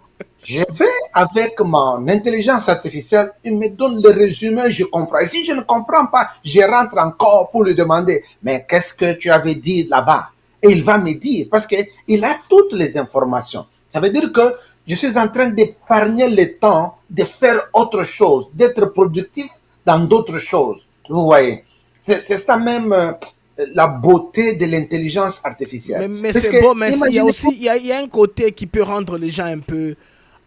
S1: je vais avec mon intelligence artificielle, il me donne le résumé, je comprends. Et si je ne comprends pas, je rentre encore pour lui demander, mais qu'est-ce que tu avais dit là-bas? Et il va me dire, parce qu'il a toutes les informations. Ça veut dire que je suis en train d'épargner le temps de faire autre chose, d'être productif dans d'autres choses. Vous voyez, c'est ça même la beauté de l'intelligence artificielle.
S3: Mais c'est beau, mais il y a aussi il y a un côté qui peut rendre les gens un peu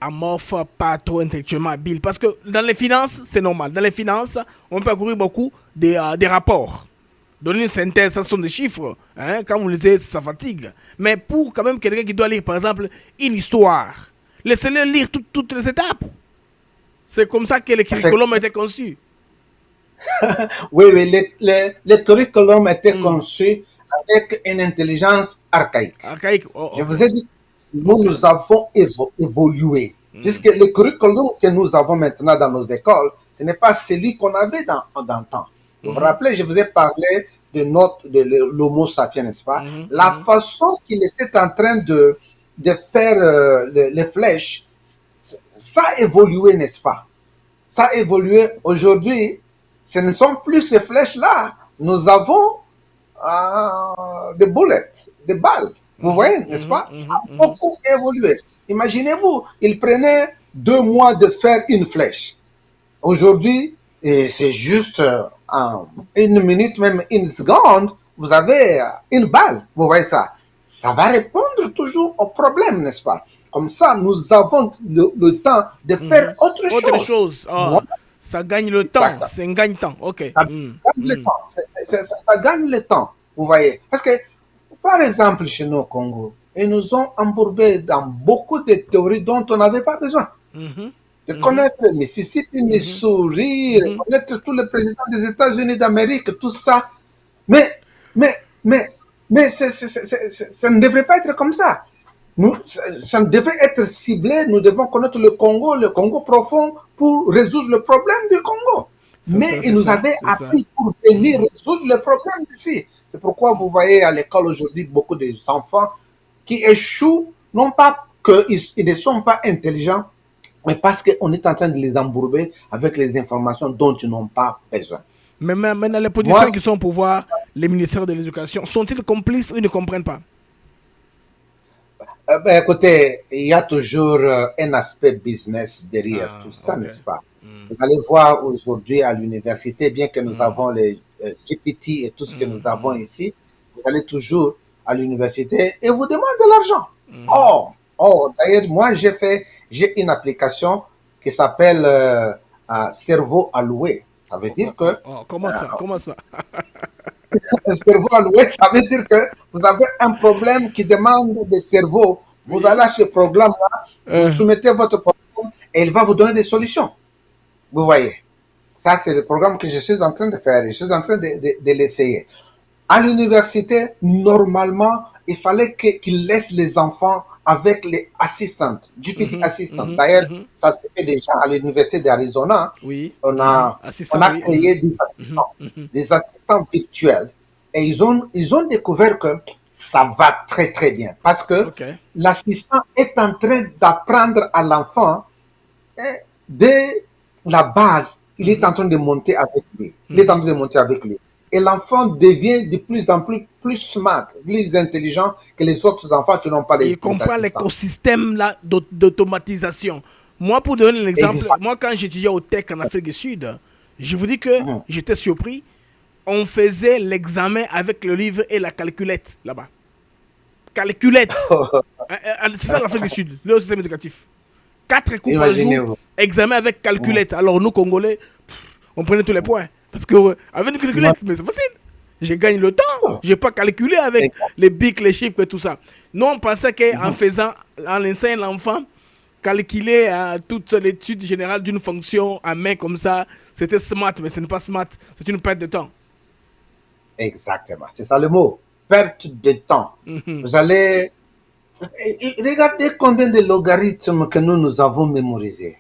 S3: amorphes, pas trop intellectuellement habiles. Parce que dans les finances, c'est normal. Dans les finances, on peut accourir beaucoup des rapports. Donner une synthèse, ça sont des chiffres. Hein? Quand vous lisez, ça fatigue. Mais pour quand même quelqu'un qui doit lire, par exemple, une histoire, laissez-le lire toutes les étapes. C'est comme ça que le curriculum a été conçu.
S1: Oui, le curriculum a été conçu avec une intelligence archaïque. Je vous ai dit, nous avons évolué. Puisque le curriculum que nous avons maintenant dans nos écoles, ce n'est pas celui qu'on avait dans le temps. Vous vous rappelez, je vous ai parlé de l'homo sapiens, n'est-ce pas? La façon qu'il était en train de faire les flèches, ça a évolué, n'est-ce pas? Ça a évolué. Aujourd'hui, ce ne sont plus ces flèches-là. Nous avons des bullets, des balles. Vous voyez, n'est-ce pas? Ça a beaucoup évolué. Imaginez-vous, il prenait 2 mois de faire une flèche. Aujourd'hui, c'est juste en 1 minute, même 1 seconde, vous avez une balle. Vous voyez ça? Ça va répondre toujours au problème, n'est-ce pas? Comme ça, nous avons le temps de faire autre chose.
S3: Autre chose. Voilà. Ça gagne le temps. C'est un gagne-temps. OK.
S1: Ça gagne le temps. Ça gagne le temps. Vous voyez? Parce que, par exemple, chez nous au Congo, ils nous ont embourbés dans beaucoup de théories dont on n'avait pas besoin. De connaître le Mississippi, Missouri, de connaître tous les présidents des États-Unis d'Amérique, tout ça. Mais ça ne devrait pas être comme ça. Ça devrait être ciblé. Nous devons connaître le Congo profond pour résoudre le problème du Congo. Mais ils nous avaient appris pour venir résoudre le problème ici. C'est pourquoi vous voyez à l'école aujourd'hui beaucoup d'enfants qui échouent, non pas qu'ils ne sont pas intelligents, mais parce qu'on est en train de les embourber avec les informations dont ils n'ont pas besoin.
S3: Mais maintenant, les positions qui sont au pouvoir, les ministères de l'Éducation, sont-ils complices ou ils ne comprennent pas?
S1: Écoutez, il y a toujours un aspect business derrière tout ça, n'est-ce pas? Vous allez voir aujourd'hui à l'université, bien que nous avons les GPT et tout ce que nous avons ici, vous allez toujours à l'université et vous demandez de l'argent. D'ailleurs, moi, j'ai une application qui s'appelle Cerveau alloué. Ça veut dire que
S3: Comment ça? Comment ça?
S1: cerveau alloué, ça veut dire que vous avez un problème qui demande des cerveaux. Vous allez à ce programme-là, vous soumettez votre problème et il va vous donner des solutions. Vous voyez. Ça, c'est le programme que je suis en train de faire. Je suis en train de l'essayer. À l'université, normalement, il fallait qu'ils laissent les enfants avec les assistantes, GPT assistants. D'ailleurs, ça se fait déjà à l'université d'Arizona.
S3: Oui.
S1: On a créé des assistants virtuels et ils ont découvert que ça va très très bien parce que l'assistant est en train d'apprendre à l'enfant dès la base. Il est en train de monter avec lui. Il est en train de monter avec lui. Et l'enfant devient de plus en plus smart, plus intelligent que les autres enfants qui n'ont pas les.
S3: Il comprend l'écosystème d'automatisation. Moi, pour donner un exemple, moi, quand j'étudiais au Tech en Afrique du Sud, je vous dis que j'étais surpris. On faisait l'examen avec le livre et la calculette là-bas. Calculette. C'est ça l'Afrique du Sud, le système éducatif. 4 coups par jour, examen avec calculette. Alors nous, Congolais, on prenait tous les points. Parce que avec une calculette, mais c'est facile. Je gagne le temps. Je n'ai pas calculé avec les bics, les chiffres et tout ça. Nous, on pensait en enseignant l'enfant, calculer toute l'étude générale d'une fonction à main comme ça, c'était smart, mais ce n'est pas smart. C'est une perte de temps.
S1: Exactement. C'est ça le mot. Perte de temps. Vous allez... Regardez combien de logarithmes que nous avons mémorisés.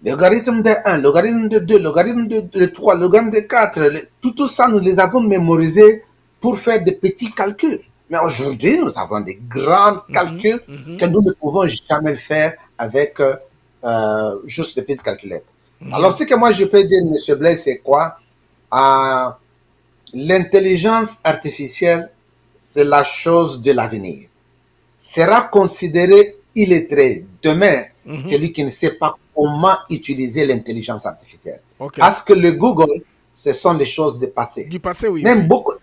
S1: Logarithme de 1, logarithme de 2, logarithme de 3, logarithme de 4, tout ça, nous les avons mémorisés pour faire des petits calculs. Mais aujourd'hui, nous avons des grands calculs que nous ne pouvons jamais faire avec juste des petites calculettes. Alors, ce que moi je peux dire, M. Blaise, c'est quoi? L'intelligence artificielle, c'est la chose de l'avenir. Sera considéré illettré demain celui qui ne sait pas comment utiliser l'intelligence artificielle. Parce que le Google, ce sont des choses du passé.
S3: Du passé, oui.
S1: Même beaucoup.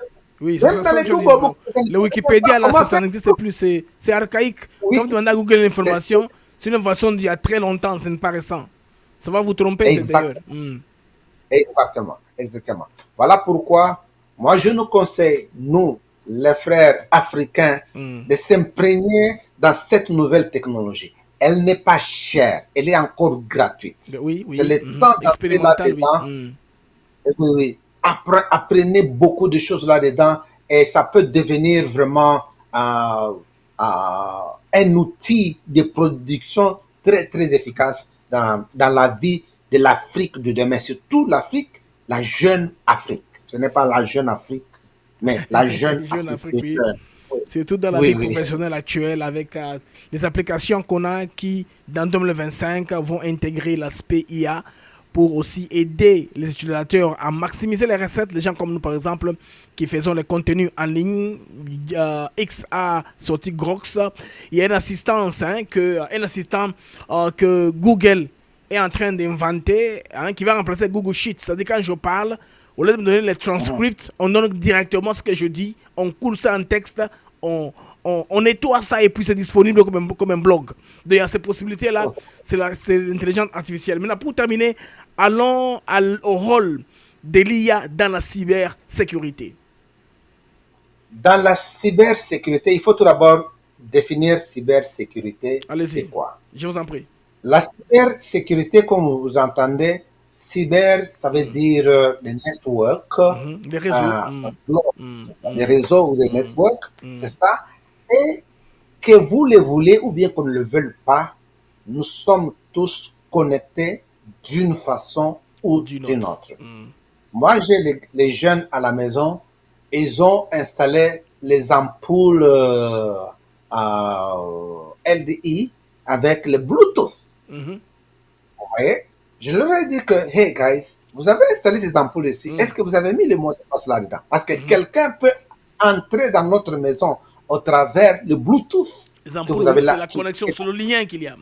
S3: Oui, même dans les Google, le Wikipédia, là, ça n'existe plus. C'est archaïque. Quand vous demandez à Google l'information, c'est une façon d'il y a très longtemps, ce n'est pas récent. Ça va vous tromper d'ailleurs.
S1: Exactement. Voilà pourquoi, moi, je nous conseille, nous, les frères africains, de s'imprégner dans cette nouvelle technologie. Elle n'est pas chère, elle est encore gratuite.
S3: Oui.
S1: C'est le temps d'apprendre là-dedans. Oui. Apprenez beaucoup de choses là-dedans et ça peut devenir vraiment un outil de production très, très efficace dans la vie de l'Afrique de demain. Surtout l'Afrique, la jeune Afrique. Ce n'est pas la jeune Afrique, mais la jeune Afrique.
S3: Oui. Surtout dans la vie professionnelle actuelle avec les applications qu'on a qui, dans 2025, vont intégrer l'aspect IA pour aussi aider les utilisateurs à maximiser les recettes. Les gens comme nous, par exemple, qui faisons les contenus en ligne. X a sorti Grox. Il y a un assistant que Google est en train d'inventer, qui va remplacer Google Sheets. C'est-à-dire quand je parle, au lieu de me donner les transcripts, on donne directement ce que je dis, on coule ça en texte, on nettoie ça et puis c'est disponible comme un blog. Donc il y a ces possibilités-là, c'est l'intelligence artificielle. Maintenant, pour terminer, allons au rôle de l'IA dans la cybersécurité.
S1: Dans la cybersécurité, il faut tout d'abord définir cybersécurité.
S3: Allez-y,
S1: c'est quoi?
S3: Je vous en prie.
S1: La cybersécurité, comme vous entendez, cyber, ça veut dire les networks,
S3: les réseaux,
S1: les réseaux ou les networks, c'est ça. Et que vous le voulez ou bien qu'on ne le veuille pas, nous sommes tous connectés d'une façon ou d'une autre. Moi, j'ai les jeunes à la maison, ils ont installé les ampoules LDI avec le Bluetooth. Vous voyez? Je leur ai dit que, hey guys, vous avez installé ces ampoules ici, est-ce que vous avez mis le mot de passe là-dedans? Parce que quelqu'un peut entrer dans notre maison au travers le Bluetooth.
S3: Les ampoules, c'est la connexion, c'est le lien qu'il y a.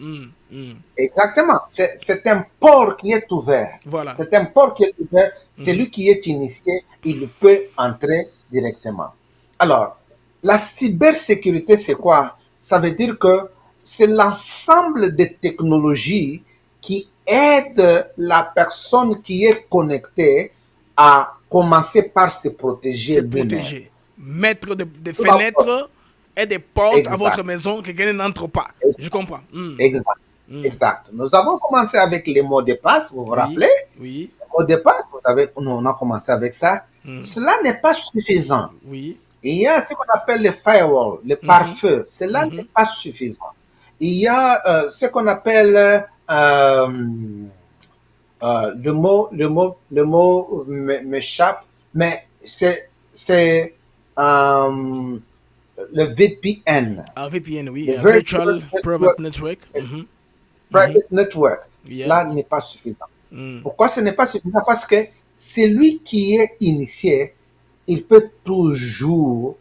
S1: Exactement. C'est un port qui est ouvert.
S3: Voilà.
S1: C'est un port qui est ouvert. Celui qui est initié, il peut entrer directement. Alors, La cybersécurité, c'est quoi? Ça veut dire que c'est l'ensemble des technologies qui aident la personne qui est connectée à commencer par se protéger
S3: Se
S1: lui-même.
S3: protéger. Mettre des fenêtres et des portes à votre
S1: Exact.
S3: maison que quelqu'un n'entre pas. Je comprends.
S1: Exact. Exact. Nous avons commencé avec les mots de passe, vous vous
S3: Oui,
S1: rappelez?
S3: oui,
S1: Au départ, on a commencé avec ça. Cela n'est pas suffisant.
S3: oui.
S1: Il y a ce qu'on appelle les firewalls, les pare-feux. Cela n'est pas suffisant. Il y a ce qu'on appelle le mot m'échappe, mais c'est le VPN,
S3: Un VPN, oui.
S1: le
S3: Virtual Private Network.
S1: Private Network.
S3: Yes.
S1: Là n'est pas suffisant. Pourquoi ce n'est pas suffisant? Parce que celui qui est initié, il peut toujours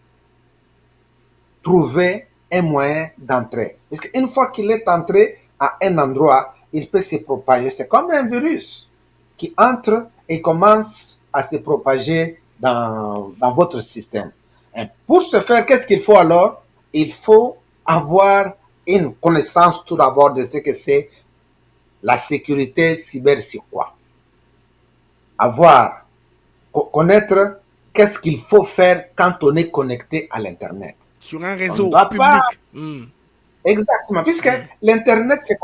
S1: trouver un moyen d'entrer. Parce qu'une fois qu'il est entré à un endroit, il peut se propager. C'est comme un virus qui entre et commence à se propager dans votre système. Et pour ce faire, qu'est-ce qu'il faut alors? Il faut avoir une connaissance tout d'abord de ce que c'est la sécurité cyber, c'est quoi? Connaître qu'est-ce qu'il faut faire quand on est connecté à l'Internet.
S3: Sur un réseau public.
S1: Pas... Exactement, puisque l'Internet, c'est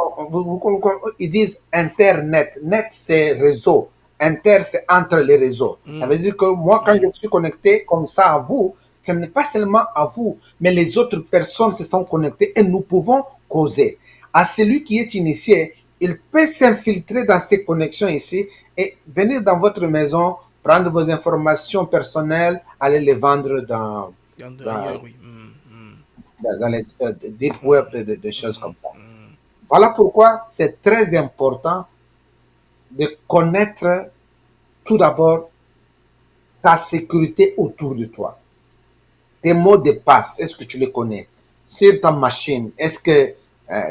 S1: ils disent Internet. Net, c'est réseau. Inter, c'est entre les réseaux. Ça veut dire que moi, quand je suis connecté comme ça à vous, ce n'est pas seulement à vous, mais les autres personnes se sont connectées et nous pouvons causer. À celui qui est initié, il peut s'infiltrer dans ces connexions ici et venir dans votre maison, prendre vos informations personnelles, aller les vendre dans les deep web, des choses comme ça. Voilà pourquoi c'est très important de connaître tout d'abord ta sécurité autour de toi. Tes mots de passe, est-ce que tu les connais? Sur ta machine, est-ce que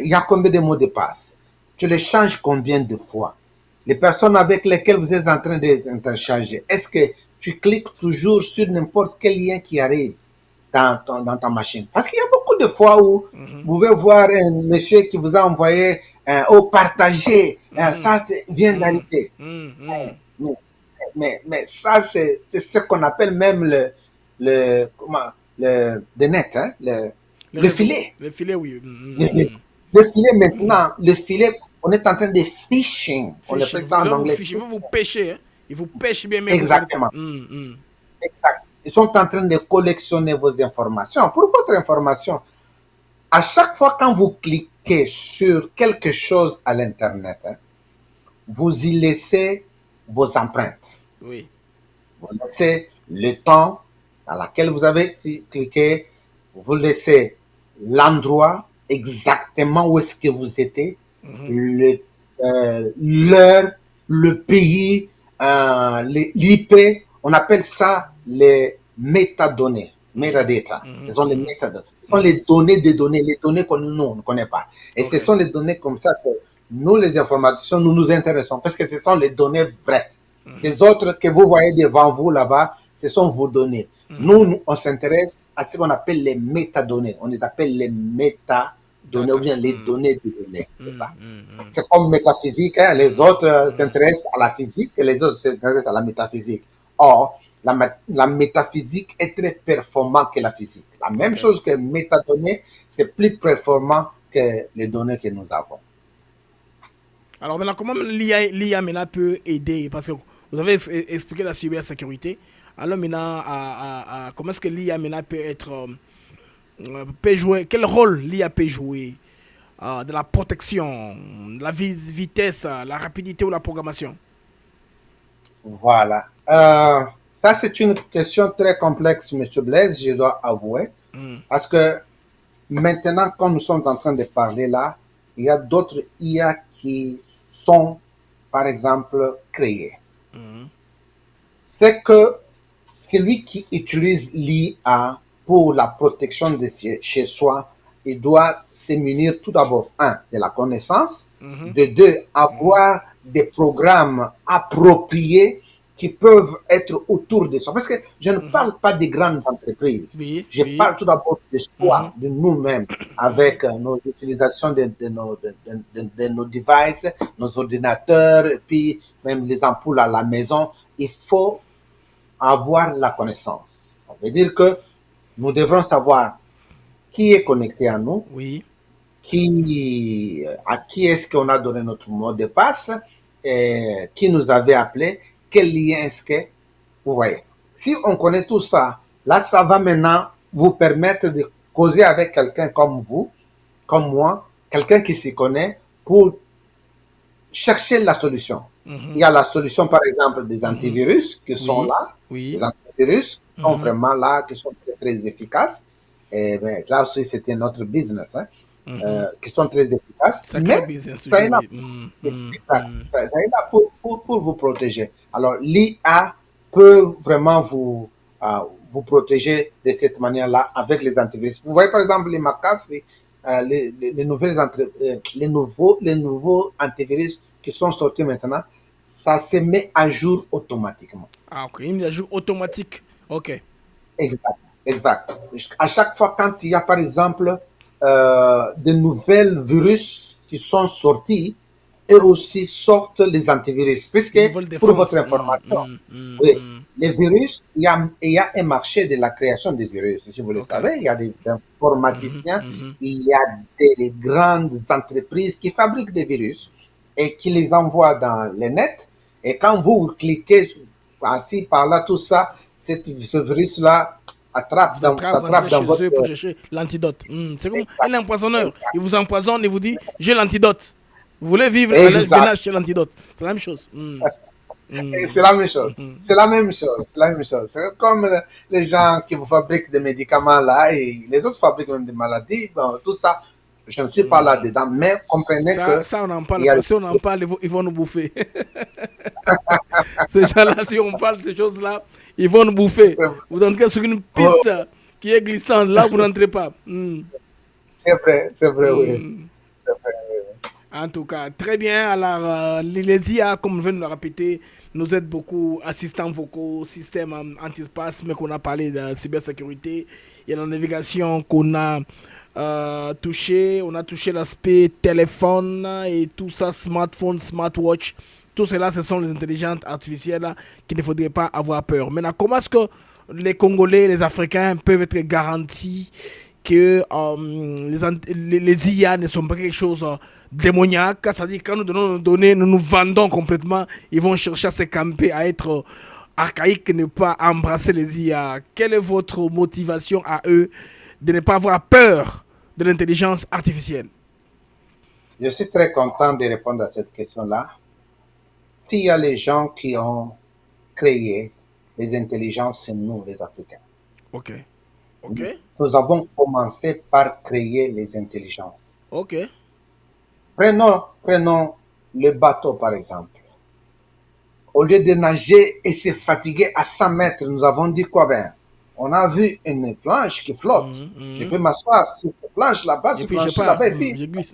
S1: il y a combien de mots de passe? Tu les changes combien de fois? Les personnes avec lesquelles vous êtes en train d'interchanger, est-ce que tu cliques toujours sur n'importe quel lien qui arrive dans ta machine? Parce qu'il y a beaucoup de fois où vous pouvez voir un monsieur qui vous a envoyé partagé, ça vient d'arriver. Mais ça, c'est ce qu'on appelle même le net, hein, le filet.
S3: Le filet, oui.
S1: Le filet maintenant, le filet, on est en train de phishing. On le fait en anglais.
S3: Il va vous pêcher. Hein. Il vous pêche bien.
S1: Exactement. Exact. Ils sont en train de collectionner vos informations. Pour votre information, à chaque fois quand vous cliquez sur quelque chose à l'Internet, hein, vous y laissez vos empreintes.
S3: Oui.
S1: Vous laissez le temps dans lequel vous avez cliqué, vous laissez l'endroit exactement où est-ce que vous étiez, l'heure, le pays, l'IP, on appelle ça les métadonnées, metadata. Ce sont les métadonnées. Ce sont les données des données, les données que nous, on ne connaît pas. Et ce sont les données comme ça que nous, les informations, nous nous intéressons parce que ce sont les données vraies. Les autres que vous voyez devant vous là-bas, ce sont vos données. Nous, on s'intéresse à ce qu'on appelle les métadonnées. On les appelle les métadonnées ou bien les données de données. C'est comme métaphysique. Hein? Les autres s'intéressent à la physique et les autres s'intéressent à la métaphysique. Or, la métaphysique est très performante que la physique. La même chose que métadonnées, c'est plus performant que les données que nous avons.
S3: Alors maintenant, comment l'IA maintenant peut aider? Parce que vous avez expliqué la cybersécurité. Alors maintenant, comment est-ce que l'IA maintenant peut jouer? Quel rôle l'IA peut jouer de la protection, de la vitesse, la rapidité ou la programmation?
S1: Voilà. Ça, c'est une question très complexe, M. Blaise, je dois avouer. Parce que maintenant, quand nous sommes en train de parler là, il y a d'autres IA qui sont, par exemple, créés. C'est que celui qui utilise l'IA pour la protection de chez soi, il doit se munir tout d'abord, de la connaissance, de deux, avoir des programmes appropriés qui peuvent être autour de ça. Parce que je ne parle pas des grandes entreprises.
S3: Oui,
S1: Je
S3: oui.
S1: parle tout d'abord de soi, de nous-mêmes, avec nos utilisations de nos devices, nos ordinateurs, et puis même les ampoules à la maison. Il faut avoir la connaissance. Ça veut dire que nous devrons savoir qui est connecté à nous,
S3: Oui.
S1: à qui est-ce qu'on a donné notre mot de passe, qui nous avait appelé, quel lien est-ce que vous voyez. Si on connaît tout ça, là, ça va maintenant vous permettre de causer avec quelqu'un comme vous, comme moi, quelqu'un qui s'y connaît, pour chercher la solution. Il y a la solution, par exemple, des antivirus qui sont là,
S3: Oui.
S1: les antivirus qui sont vraiment là, qui sont très, très efficaces. Et ben, là aussi, c'était notre business, hein, qui sont très efficaces.
S3: Sacré
S1: Mais
S3: business,
S1: ça est là,
S3: oui.
S1: ça est là pour vous protéger. Alors, l'IA peut vraiment vous protéger de cette manière-là avec les antivirus. Vous voyez, par exemple, les McAfee, les nouveaux antivirus qui sont sortis maintenant, ça se met à jour automatiquement.
S3: Ah, ok. Une mise à jour automatique. Ok.
S1: Exact, exact. À chaque fois, quand il y a, par exemple, de nouvelles virus qui sont sortis, et aussi sortent les antivirus. Puisque, pour votre information, oui, les virus, il y a un marché de la création des virus. Si vous le savez, il y a des informaticiens, il y a des grandes entreprises qui fabriquent des virus et qui les envoient dans le net. Et quand vous cliquez par-ci, par-là, tout ça, ce virus-là s'attrape dans votre...
S3: eux pour chercher l'antidote. C'est comme un empoisonneur. Il vous empoisonne et vous dit, j'ai l'antidote. Vous voulez vivre, allez, venez acheter l'antidote. C'est la même chose.
S1: C'est la même chose. C'est la même chose. C'est la même chose. C'est comme les gens qui vous fabriquent des médicaments là et les autres fabriquent même des maladies. Bon, tout ça, je ne suis pas là-dedans. Mais comprenez que...
S3: Ça, on en parle. Si on en parle, ils vont nous bouffer. Ces gens-là, si on parle de ces choses-là, ils vont nous bouffer. Vous entrez sur une piste qui est glissante. Là, vous n'entrez pas.
S1: C'est vrai, oui. C'est vrai, oui.
S3: En tout cas, très bien. Alors, les IA, comme je viens de le répéter, nous aident beaucoup, assistants vocaux, système anti-espace, mais qu'on a parlé de cybersécurité. Il y a la navigation qu'on a touché. On a touché l'aspect téléphone et tout ça, smartphone, smartwatch. Tout cela, ce sont les intelligences artificielles qu'il ne faudrait pas avoir peur. Maintenant, comment est-ce que les Congolais, les Africains peuvent être garantis que les IA ne sont pas quelque chose démoniaque, c'est-à-dire quand nous donnons nos données, nous nous vendons complètement, ils vont chercher à se camper, à être archaïques, ne pas embrasser les IA. Quelle est votre motivation à eux de ne pas avoir peur de l'intelligence artificielle?
S1: Je suis très content de répondre à cette question-là. S'il y a les gens qui ont créé les intelligences, c'est nous, les Africains.
S3: Ok.
S1: Nous avons commencé par créer les intelligences.
S3: Ok.
S1: Prenons le bateau, par exemple. Au lieu de nager et se fatiguer à 100 mètres, nous avons dit quoi? Ben, on a vu une planche qui flotte. Je peux m'asseoir sur cette planche là-bas, sur planche là-bas, et puis,
S3: je glisse.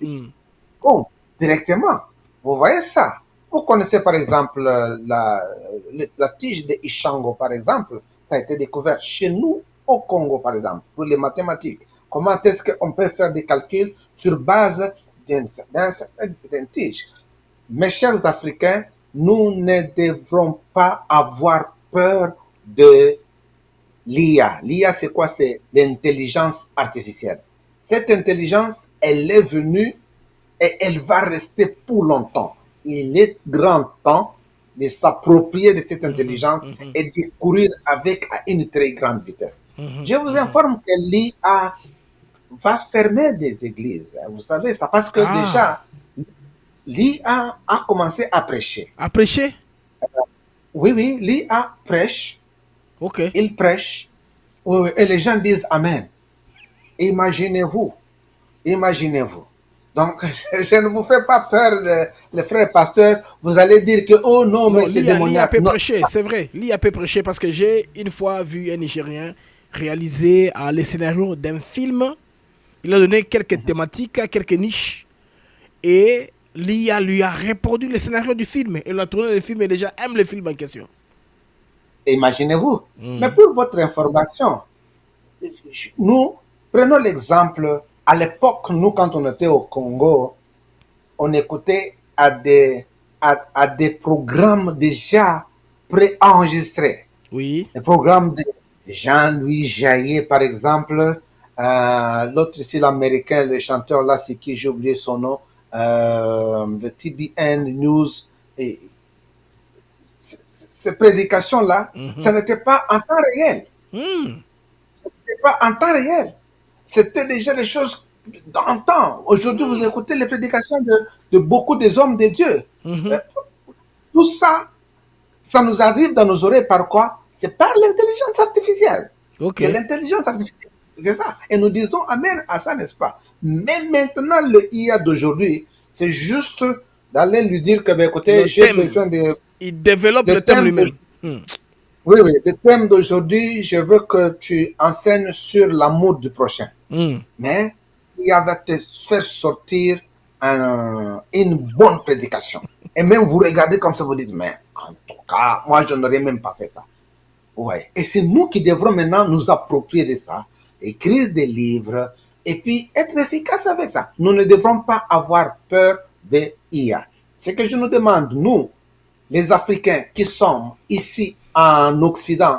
S1: Bon, directement. Vous voyez ça? Vous connaissez, par exemple, la tige de Ishango, par exemple. Ça a été découvert chez nous, au Congo, par exemple, pour les mathématiques. Comment est-ce qu'on peut faire des calculs sur base d'une tige? Mes chers Africains, nous ne devrons pas avoir peur de l'IA. L'IA, c'est quoi? C'est l'intelligence artificielle. Cette intelligence, elle est venue et elle va rester pour longtemps. Il est grand temps de s'approprier de cette intelligence et de courir avec à une très grande vitesse. Je vous informe que l'IA va fermer des églises. Vous savez ça parce que déjà, l'IA a commencé à prêcher.
S3: À prêcher?
S1: Oui, l'IA prêche.
S3: Ok.
S1: Il prêche. Oui, et les gens disent Amen. Imaginez-vous. Donc, je ne vous fais pas peur, les frères pasteurs. Vous allez dire que, oh non, mais c'est démoniaque.
S3: L'IA peut prêcher, c'est vrai. L'IA peut prêcher parce que j'ai une fois vu un Nigérien réaliser les scénarios d'un film. Il a donné quelques thématiques, quelques niches. Et l'IA lui a répondu le scénario du film. Il a tourné le film et les gens aiment le film en question.
S1: Imaginez-vous. Mais pour votre information, nous prenons l'exemple, à l'époque, nous, quand on était au Congo, on écoutait à des programmes déjà préenregistrés.
S3: Oui.
S1: Les programmes de Jean-Louis Jaillet, par exemple, l'autre ici, l'américain, le chanteur là, c'est qui, j'ai oublié son nom, de TBN News. Et ces prédications-là, ça n'était pas en temps réel. Ce n'était pas en temps réel. C'était déjà des choses d'antan. Aujourd'hui, vous écoutez les prédications de beaucoup des hommes de Dieu. Tout ça, ça nous arrive dans nos oreilles par quoi? C'est par l'intelligence artificielle.
S3: Ok.
S1: C'est l'intelligence artificielle. C'est ça. Et nous disons amen à ça, n'est-ce pas? Mais maintenant, le IA d'aujourd'hui, c'est juste d'aller lui dire que, ben, écoutez, j'ai besoin de...
S3: Il développe le thème lui-même.
S1: Oui, oui. Le thème d'aujourd'hui, je veux que tu enseignes sur l'amour du prochain. Mais il va te faire sortir une bonne prédication. Et même vous regardez comme ça, vous dites, mais en tout cas, moi, je n'aurais même pas fait ça. Ouais. Et c'est nous qui devrons maintenant nous approprier de ça, écrire des livres, et puis être efficace avec ça. Nous ne devrons pas avoir peur de IA. Ce que je nous demande, nous, les Africains qui sommes ici en Occident,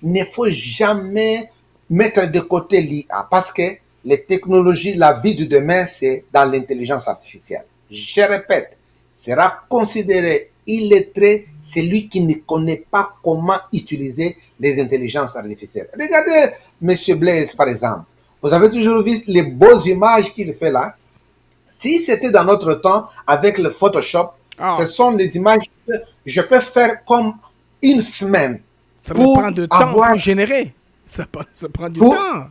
S1: il ne faut jamais mettre de côté l'IA parce que les technologies, la vie du demain, c'est dans l'intelligence artificielle. Je répète, sera considéré illettré celui qui ne connaît pas comment utiliser les intelligences artificielles. Regardez M. Blaise, par exemple. Vous avez toujours vu les beaux images qu'il fait là. Si c'était dans notre temps, avec le Photoshop, ce sont les images que je peux faire comme une semaine.
S3: Ça me prend du temps pour générer. Ça prend du temps.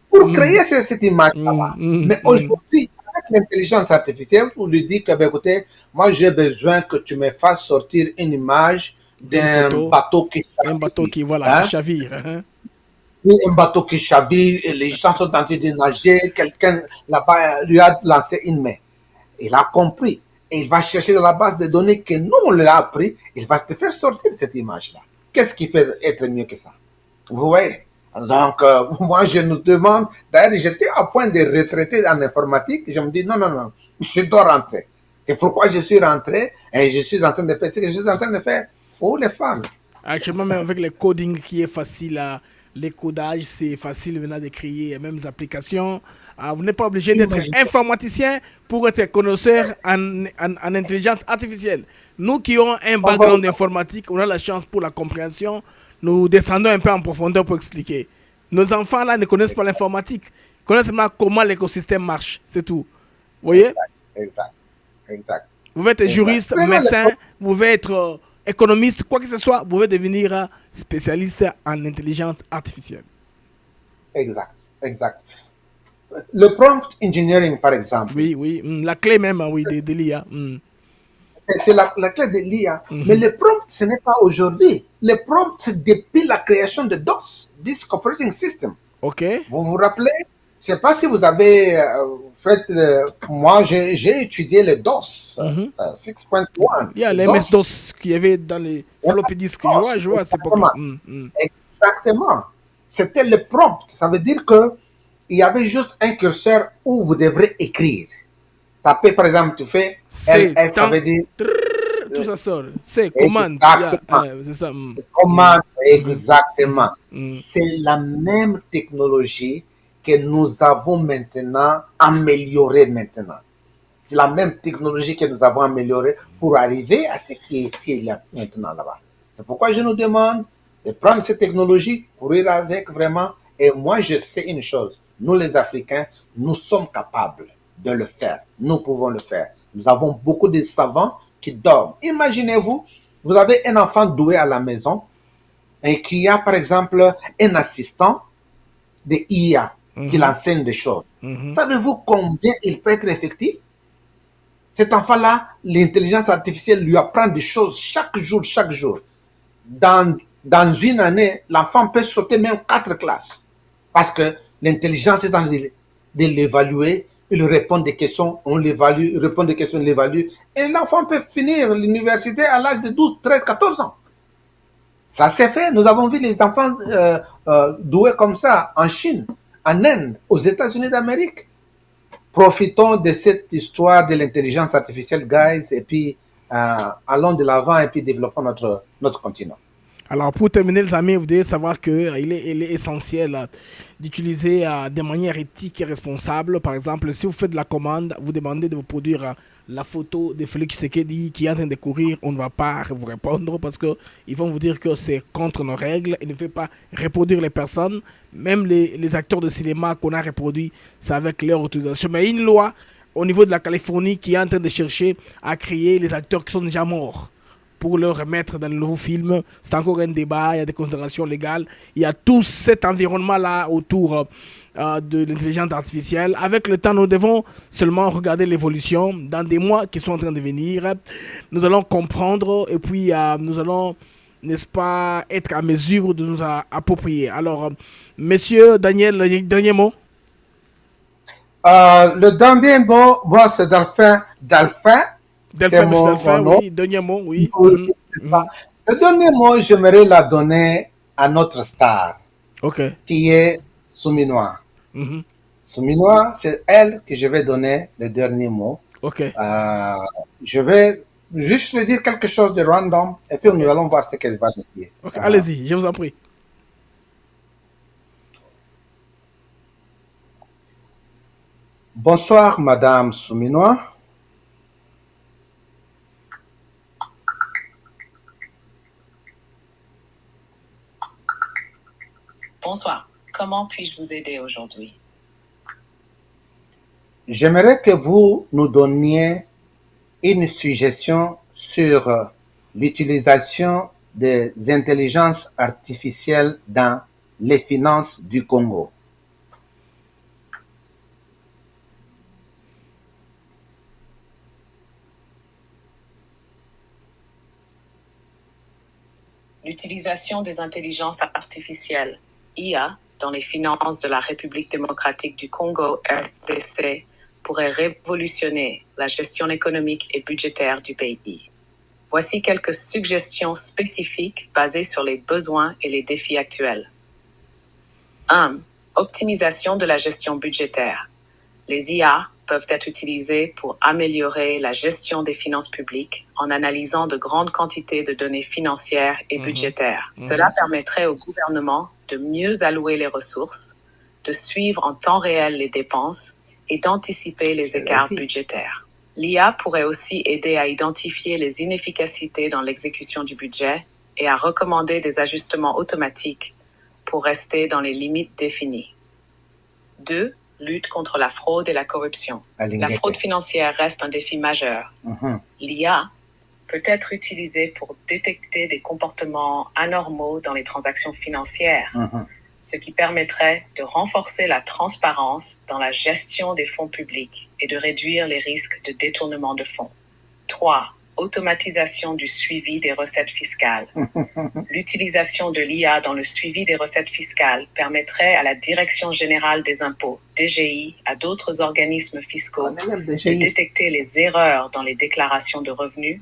S1: Pour créer cette image-là. Mais aujourd'hui, avec l'intelligence artificielle, vous lui dites que, ben, écoutez, moi j'ai besoin que tu me fasses sortir une image d'un bateau qui chavire.
S3: Un bateau qui, voilà, qui chavire.
S1: Un bateau qui chavire, et les gens sont en train de nager, quelqu'un là-bas lui a lancé une main. Il a compris. Et il va chercher dans la base de données que nous, on l'a appris, il va te faire sortir cette image-là. Qu'est-ce qui peut être mieux que ça? Vous voyez? Donc, moi, je nous demande, d'ailleurs, j'étais à point de retraiter en informatique, je me dis, non, non, non, je dois rentrer. C'est pourquoi je suis rentré, et je suis en train de faire ce que je suis en train de faire pour les femmes.
S3: Actuellement, même avec le coding qui est facile, les codages, c'est facile maintenant de créer les mêmes applications. Vous n'êtes pas obligé d'être informaticien pour être connaisseur en intelligence artificielle. Nous qui avons un background informatique, on a la chance pour la compréhension. Nous descendons un peu en profondeur pour expliquer. Nos enfants là ne connaissent pas l'informatique. Ils connaissent seulement comment l'écosystème marche. C'est tout. Vous voyez?
S1: Exact.
S3: Vous pouvez être juriste, médecin, vous pouvez être économiste, quoi que ce soit, vous pouvez devenir spécialiste en intelligence artificielle.
S1: Exact. Le prompt engineering, par exemple.
S3: Oui. La clé même, oui, de l'IA.
S1: C'est la clé de l'IA. Mais le prompt, ce n'est pas aujourd'hui. Le prompt, c'est depuis la création de DOS, Disk Operating System.
S3: Ok.
S1: Vous vous rappelez? Je ne sais pas si vous avez fait... moi, j'ai étudié le DOS 6.1.
S3: Il y a les MS-DOS qu'il y avait dans les floppy disks. Je vois à cette époque-là.
S1: Exactement. C'était le prompt. Ça veut dire que il y avait juste un curseur où vous devrez écrire. Taper, par exemple, tu fais LS, ça veut dire...
S3: Tout ça sort. C'est commande. C'est ça.
S1: Commande, exactement. C'est la même technologie que nous avons maintenant améliorée maintenant. C'est la même technologie que nous avons améliorée pour arriver à ce qui est là maintenant là-bas. C'est pourquoi je nous demande de prendre cette technologie, courir avec vraiment. Et moi, je sais une chose. Nous, les Africains, nous sommes capables de le faire. Nous pouvons le faire. Nous avons beaucoup de savants qui dorment. Imaginez-vous, vous avez un enfant doué à la maison et qui a, par exemple, un assistant de IA qui l'enseigne des choses. Savez-vous combien il peut être effectif? Cet enfant-là, l'intelligence artificielle lui apprend des choses chaque jour. Dans une année, l'enfant peut sauter même 4 classes. Parce que l'intelligence est en train de l'évaluer, il répond des questions, on l'évalue, il répond des questions, on l'évalue. Et l'enfant peut finir l'université à l'âge de 12, 13, 14 ans. Ça s'est fait. Nous avons vu les enfants doués comme ça en Chine, en Inde, aux États-Unis d'Amérique. Profitons de cette histoire de l'intelligence artificielle, guys, et puis allons de l'avant et puis développons notre continent.
S3: Alors, pour terminer, les amis, vous devez savoir qu'il est essentiel d'utiliser de manière éthique et responsable. Par exemple, si vous faites de la commande, vous demandez de vous produire la photo de Félix Tshisekedi qui est en train de courir, on ne va pas vous répondre parce qu'ils vont vous dire que c'est contre nos règles et ne fait pas reproduire les personnes. Même les acteurs de cinéma qu'on a reproduits, c'est avec leur autorisation. Mais il y a une loi au niveau de la Californie qui est en train de chercher à créer les acteurs qui sont déjà morts pour le remettre dans le nouveau film. C'est encore un débat, il y a des considérations légales. Il y a tout cet environnement-là autour de l'intelligence artificielle. Avec le temps, nous devons seulement regarder l'évolution. Dans des mois qui sont en train de venir, nous allons comprendre et puis nous allons, n'est-ce pas, être à mesure de nous approprier. Alors, monsieur Daniel, le dernier mot.
S1: Le dernier mot, moi, c'est Delphin.
S3: Delphin, oui, dernier mot, oui.
S1: Le dernier mot, j'aimerais la donner à notre star, qui est Souminois. Souminois, c'est elle que je vais donner le dernier mot. Je vais juste lui dire quelque chose de random et puis nous allons voir ce qu'elle va nous dire.
S3: Allez-y, je vous en prie.
S1: Bonsoir, Madame Souminois.
S2: Bonsoir. Comment puis-je vous aider aujourd'hui?
S1: J'aimerais que vous nous donniez une suggestion sur l'utilisation des intelligences artificielles dans les finances du Congo.
S2: L'utilisation des intelligences artificielles, IA, dans les finances de la République démocratique du Congo, RDC, pourrait révolutionner la gestion économique et budgétaire du pays. Voici quelques suggestions spécifiques basées sur les besoins et les défis actuels. 1. Optimisation de la gestion budgétaire. Les IA peuvent être utilisées pour améliorer la gestion des finances publiques en analysant de grandes quantités de données financières et budgétaires. Cela permettrait au gouvernement de mieux allouer les ressources, de suivre en temps réel les dépenses et d'anticiper les écarts budgétaires. L'IA pourrait aussi aider à identifier les inefficacités dans l'exécution du budget et à recommander des ajustements automatiques pour rester dans les limites définies. 2. Lutte contre la fraude et la corruption. La fraude financière reste un défi majeur. L'IA peut être utilisée pour détecter des comportements anormaux dans les transactions financières, ce qui permettrait de renforcer la transparence dans la gestion des fonds publics et de réduire les risques de détournement de fonds. 3. Automatisation du suivi des recettes fiscales. L'utilisation de l'IA dans le suivi des recettes fiscales permettrait à la Direction générale des impôts, DGI, à d'autres organismes fiscaux de détecter les erreurs dans les déclarations de revenus,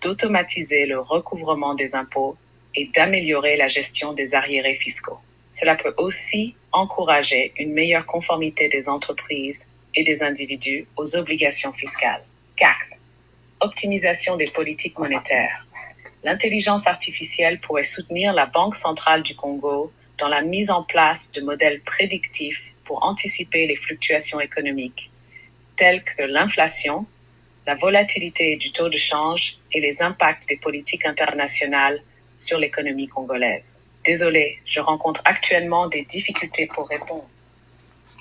S2: d'automatiser le recouvrement des impôts et d'améliorer la gestion des arriérés fiscaux. Cela peut aussi encourager une meilleure conformité des entreprises et des individus aux obligations fiscales. 4. Optimisation des politiques monétaires. L'intelligence artificielle pourrait soutenir la Banque centrale du Congo dans la mise en place de modèles prédictifs pour anticiper les fluctuations économiques, telles que l'inflation, la volatilité du taux de change et les impacts des politiques internationales sur l'économie congolaise. Désolé, je rencontre actuellement des difficultés pour répondre.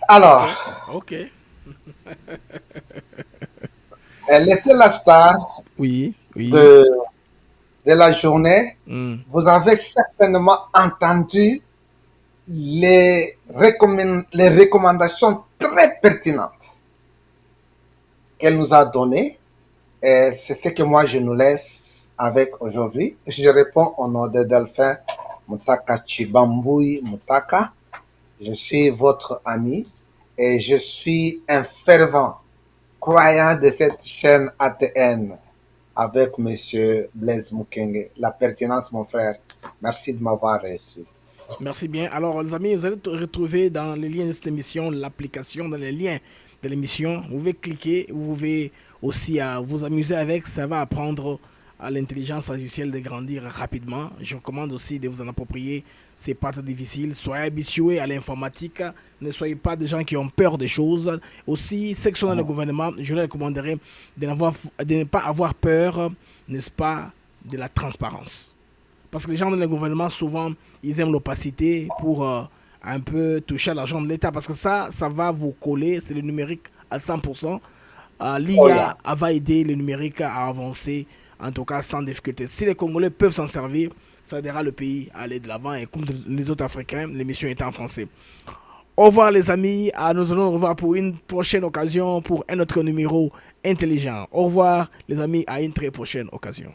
S1: Alors, elle était la star de la journée. Vous avez certainement entendu les recommandations très pertinentes qu'elle nous a données. Et c'est ce que moi je nous laisse avec aujourd'hui. Je réponds au nom de Delphin Mutaka Chibamboui Mutaka. Je suis votre ami et je suis un fervent croyant de cette chaîne ATN avec Monsieur Blaise Mukenge. La pertinence, mon frère, Merci de m'avoir reçu.
S3: Merci bien. Alors, les amis, vous allez retrouver dans les liens de cette émission l'application, dans les liens de l'émission. Vous pouvez cliquer, vous pouvez aussi vous amuser avec. Ça va apprendre à l'intelligence artificielle de grandir rapidement. Je recommande aussi de vous en approprier. C'est pas très difficile. Soyez habitués à l'informatique. Ne soyez pas des gens qui ont peur des choses. Aussi, ceux qui sont dans le gouvernement, je leur recommanderais de ne pas avoir peur, n'est-ce pas, de la transparence. Parce que les gens dans le gouvernement, souvent, ils aiment l'opacité pour un peu toucher à l'argent de l'État. Parce que ça va vous coller. C'est le numérique à 100%.
S1: Oh yeah.
S3: L'IA va aider le numérique à avancer, en tout cas sans difficulté. Si les Congolais peuvent s'en servir, ça aidera le pays à aller de l'avant. Et comme les autres Africains, l'émission est en français. Au revoir les amis. Nous allons nous revoir pour une prochaine occasion, pour un autre numéro intelligent. Au revoir les amis, à une très prochaine occasion.